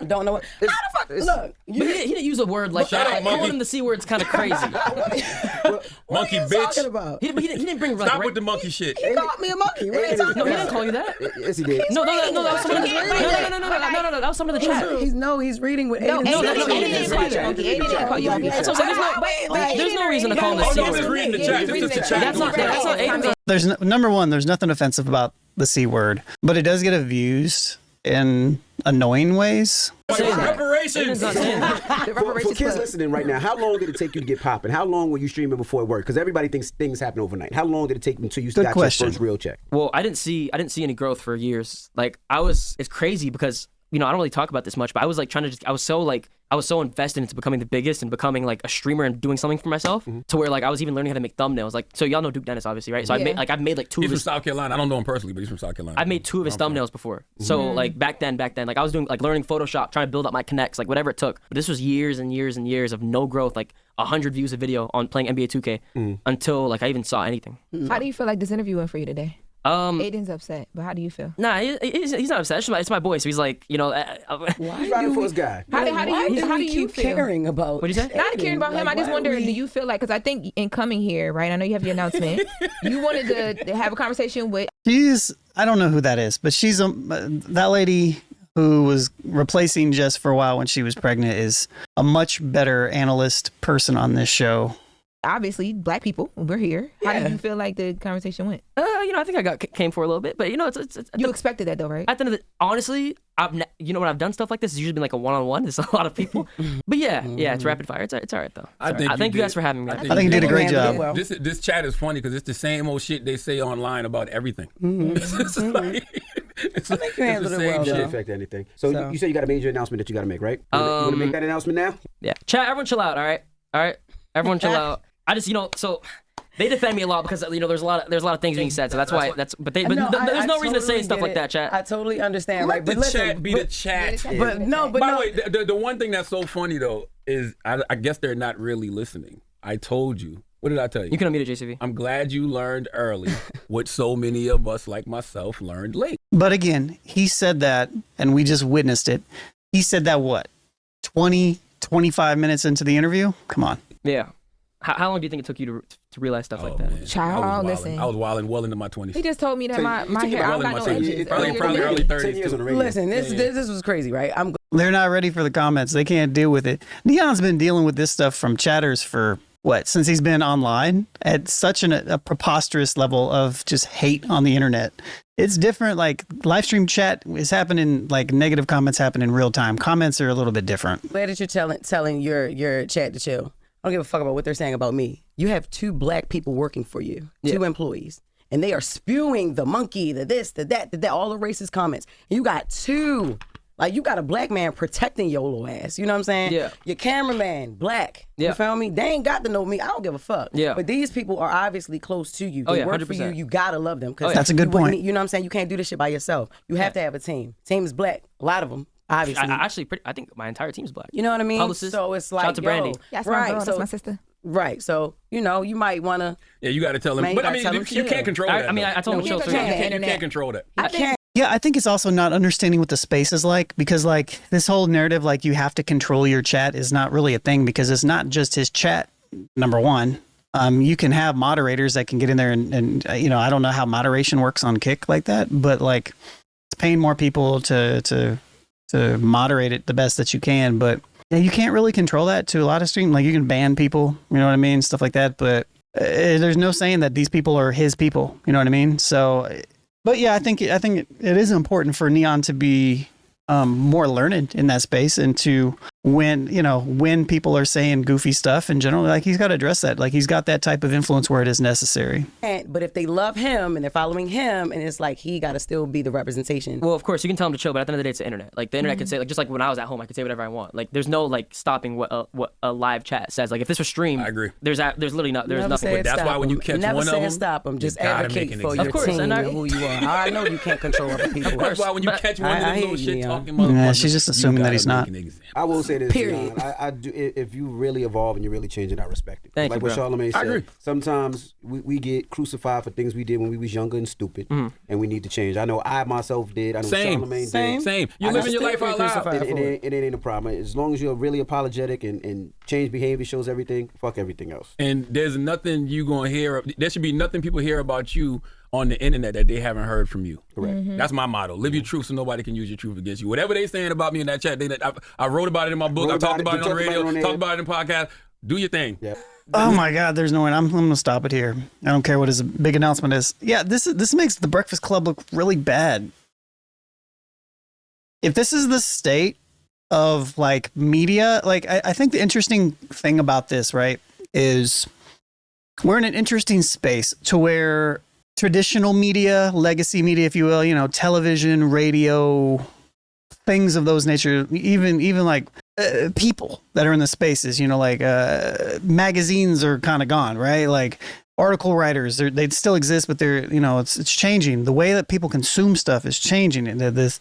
E: Don't know what. How the fuck? Look,
C: But he didn't use a word like
D: Shut up,
C: that.
D: monkey.
C: Calling him the C word's kind of crazy.
E: what
D: Monkey
E: are you
D: bitch.
E: talking about?
C: He didn't bring like.
D: Stop with the monkey shit.
E: He called me a monkey. What are you talking
C: No, he
E: about?
C: didn't call you that.
B: Yes, he did.
C: No, that was someone. No, that was someone in the chat.
E: He's reading with
F: No,
E: Aiden.
F: Aiden didn't call you monkey. Aiden didn't call you monkey.
C: That's what I'm saying. There's no reason to call him the
D: Oh,
C: C
D: no, I'm just
C: word.
D: reading the chat. This is the chat.
C: That's not Aiden's.
A: There's number one, there's nothing offensive about the C word, but it does get abused in annoying ways.
D: Reparations.
B: For kids listening right now, how long did it take you to get popping? How long were you streaming before it worked? Because everybody thinks things happen overnight. How long did it take until you got your first real check?
C: Well, I didn't see any growth for years. Like it's crazy because I don't really talk about this much, but I was like I was so invested into becoming the biggest and becoming like a streamer and doing something for myself to where like I was even learning how to make thumbnails. Like, so y'all know Duke Dennis, obviously, right? So I've made like 2
D: He's
C: of
D: from
C: his.
D: South Carolina. I don't know him personally, but he's from South Carolina.
C: I've made 2 of his thumbnails before. So like back then, like I was doing like learning Photoshop, trying to build up my connects, like whatever it took. But this was years and years and years of no growth, like 100 views a video on playing NBA 2K until like I even saw anything.
F: How do you feel like this interview went for you today? Aiden's upset, but how do you feel?
C: Nah, he's not upset. It's my boy, so he's like,
B: Why he's riding for his guy?
F: How do you feel?
E: Caring about?
C: What'd you say?
F: Not caring about him. I just wonder, do you feel like, because I think in coming here, right? I know you have your announcement. You wanted to have a conversation with.
A: I don't know who that is, but she's that lady who was replacing Jess for a while when she was pregnant is a much better analyst person on this show.
F: Obviously, black people, we're here. How did you feel like the conversation went?
C: I think I came for a little bit, but it's
F: you expected that though, right?
C: At the end of honestly, when I've done stuff like this, it's usually been like a one-on-one. There's a lot of people, but yeah, it's rapid fire. It's all right though. Thank you guys for having me.
A: I think you did a great job.
D: This chat is funny because it's the same old shit they say online about everything.
E: I think you handled it well.
B: Didn't affect anything. So you said you got a major announcement that you got to make, right? You want to make that announcement now?
C: Yeah, chat. Everyone, chill out. All right. Everyone, chill out. I just, so they defend me a lot because there's a lot of things being said, so that's why. There's no reason to say stuff like that, chat.
E: I totally understand.
D: Let the chat be the chat.
E: But no.
D: By the way, the one thing that's so funny though is I guess they're not really listening. I told you. What did I tell you?
C: You can unmute it, JCV.
D: I'm glad you learned early what so many of us like myself learned late.
A: But again, he said that, and we just witnessed it. He said that 25 minutes into the interview? Come on.
C: Yeah. How long do you think it took you to realize stuff like that?
D: Man.
F: Child, listen.
D: I was wilding well into my 20s.
F: He just told me that my hair, I got no edges.
D: Probably early 30s.
E: Listen, this was crazy, right?
A: They're not ready for the comments. They can't deal with it. N3on's been dealing with this stuff from chatters for since he's been online at such a preposterous level of just hate on the internet. It's different. Like live stream chat is happening, like negative comments happen in real time. Comments are a little bit different.
E: Glad that you're telling your chat to chill. I don't give a fuck about what they're saying about me. You have 2 black people working for you, 2 employees, and they are spewing the monkey, the this, the that, all the racist comments. And you got 2, like you got a black man protecting your little ass. You know what I'm saying?
C: Yeah.
E: Your cameraman, black.
C: Yeah.
E: You feel me? They ain't got to know me. I don't give a fuck.
C: Yeah.
E: But these people are obviously close to you. They work
C: 100%.
E: for you. You gotta love them.
A: That's a good point.
E: You know what I'm saying? You can't do this shit by yourself. You have to have a team. Team is black. A lot of them. Obviously.
C: I think my entire team's black.
E: You know what I mean?
C: Publicist.
E: So it's like,
C: shout out to Brandy.
F: That's my girl. That's my sister.
E: Right. So, you might want to.
D: Yeah, you got to tell them.
E: Man,
D: But I
E: tell
D: mean,
E: them
D: you can't control that.
C: I told him
D: you
C: to chill.
D: can't control that.
A: Yeah, I think it's also not understanding what the space is like, because like this whole narrative, like you have to control your chat is not really a thing, because it's not just his chat. Number one, you can have moderators that can get in there and I don't know how moderation works on Kick like that, but like it's paying more people to moderate it the best that you can. But yeah, you can't really control that to a lot of stream. Like you can ban people, you know what I mean? Stuff like that. But there's no saying that these people are his people. You know what I mean? So, but yeah, I think it is important for N3on to be more learned in that space, and to when people are saying goofy stuff in general, like he's got to address that. Like he's got that type of influence where it is necessary.
E: But if they love him and they're following him, and it's like he got to still be the representation.
C: Well, of course you can tell him to chill, but at the end of the day, it's the internet. Like the internet can say, like just like when I was at home, I could say whatever I want. Like there's no like stopping what a live chat says. Like if this was streamed,
D: I agree.
C: There's literally nothing.
D: But that's why when you catch one of them,
E: stop them. Just
D: you gotta
E: advocate
D: make an
E: for
D: example.
E: your team and who you are. I know you can't control other people.
D: That's why when you catch one of them little shit talking
A: Nah,
D: motherfuckers,
A: she's just assuming that he's not.
B: I will say this.
E: Period.
B: I do. If you really evolve and you really change it, I respect it.
C: Thank
B: like
C: you,
B: what
C: bro.
B: Charlamagne
D: I
B: said.
D: agree.
B: Sometimes we get crucified for things we did when we was younger and stupid, and we need to change. I know I myself did. I know Charlamagne did.
D: Same. You're
B: I
D: living
B: just
D: your life out loud.
B: And it ain't a problem. As long as you're really apologetic and change behavior shows everything, fuck everything else.
D: And there's nothing you gonna hear. There should be nothing people hear about you on the internet that they haven't heard from you.
B: Correct.
D: That's my motto. Live your truth so nobody can use your truth against you. Whatever they saying about me in that chat, I wrote about it in my book. I talked about it on the radio. Talked about it in the podcast. Do your thing.
B: Yeah.
A: Oh my God, there's no way. I'm going to stop it here. I don't care what his big announcement is. Yeah, this makes the Breakfast Club look really bad. If this is the state of like media, like I think the interesting thing about this, right, is we're in an interesting space to where traditional media, legacy media, if you will, television, radio, things of those nature, even like people that are in the spaces, you know, like magazines are kind of gone, right? Like article writers, they still exist, but they're, you know, it's changing. The way that people consume stuff is changing. And this,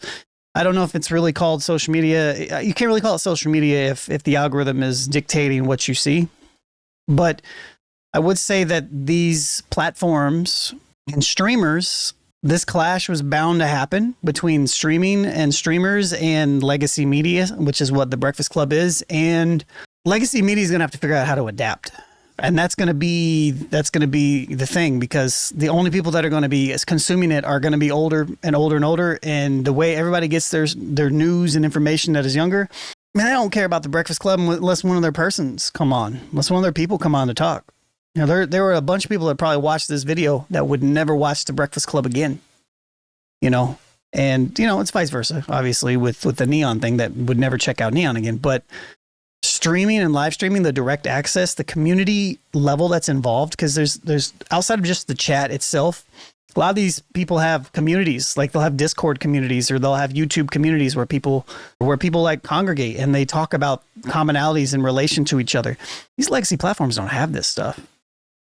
A: I don't know if it's really called social media. You can't really call it social media if the algorithm is dictating what you see. But I would say that these platforms and streamers, this clash was bound to happen between streaming and streamers and legacy media, which is what The Breakfast Club is. And legacy media is going to have to figure out how to adapt. And that's going to be the thing, because the only people that are going to be consuming it are going to be older and older and older. And the way everybody gets their news and information that is younger, man, they don't care about The Breakfast Club unless one of their persons come on, unless one of their people come on to talk. You know, there were a bunch of people that probably watched this video that would never watch The Breakfast Club again. You know, and you know, it's vice versa, obviously, with the 𝗕𝗏on thing, that would never check out 𝗕𝗏on again. But streaming and live streaming, the direct access, the community level that's involved, because there's outside of just the chat itself, a lot of these people have communities, like they'll have Discord communities or they'll have YouTube communities where people like congregate and they talk about commonalities in relation to each other. These legacy platforms don't have this stuff.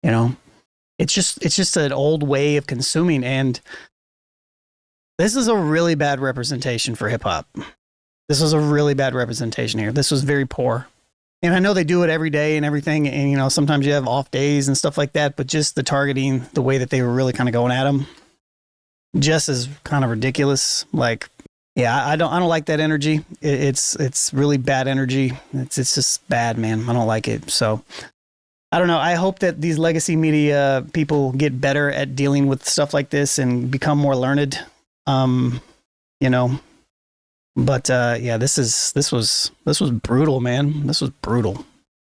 A: You know, it's just an old way of consuming, and this is a really bad representation for hip hop. This was a really bad representation here. This was very poor. And I know they do it every day and everything. And, you know, sometimes you have off days and stuff like that, but just the targeting, the way that they were really kind of going at them, just is kind of ridiculous. Like, yeah, I don't like that energy. It's really bad energy. It's just bad, man. I don't like it. So I don't know. I hope that these legacy media people get better at dealing with stuff like this and become more learned. You know, but yeah, this was brutal, man. This was brutal.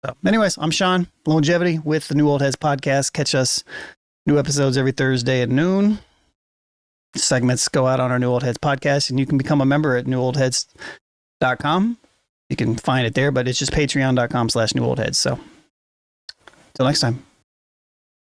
A: So anyways, I'm Sean, Longevity with the New Old Heads podcast. Catch us new episodes every Thursday at noon. Segments go out on our New Old Heads podcast, and you can become a member at newoldheads.com. You can find it there, but it's just patreon.com/newoldheads. So till next time.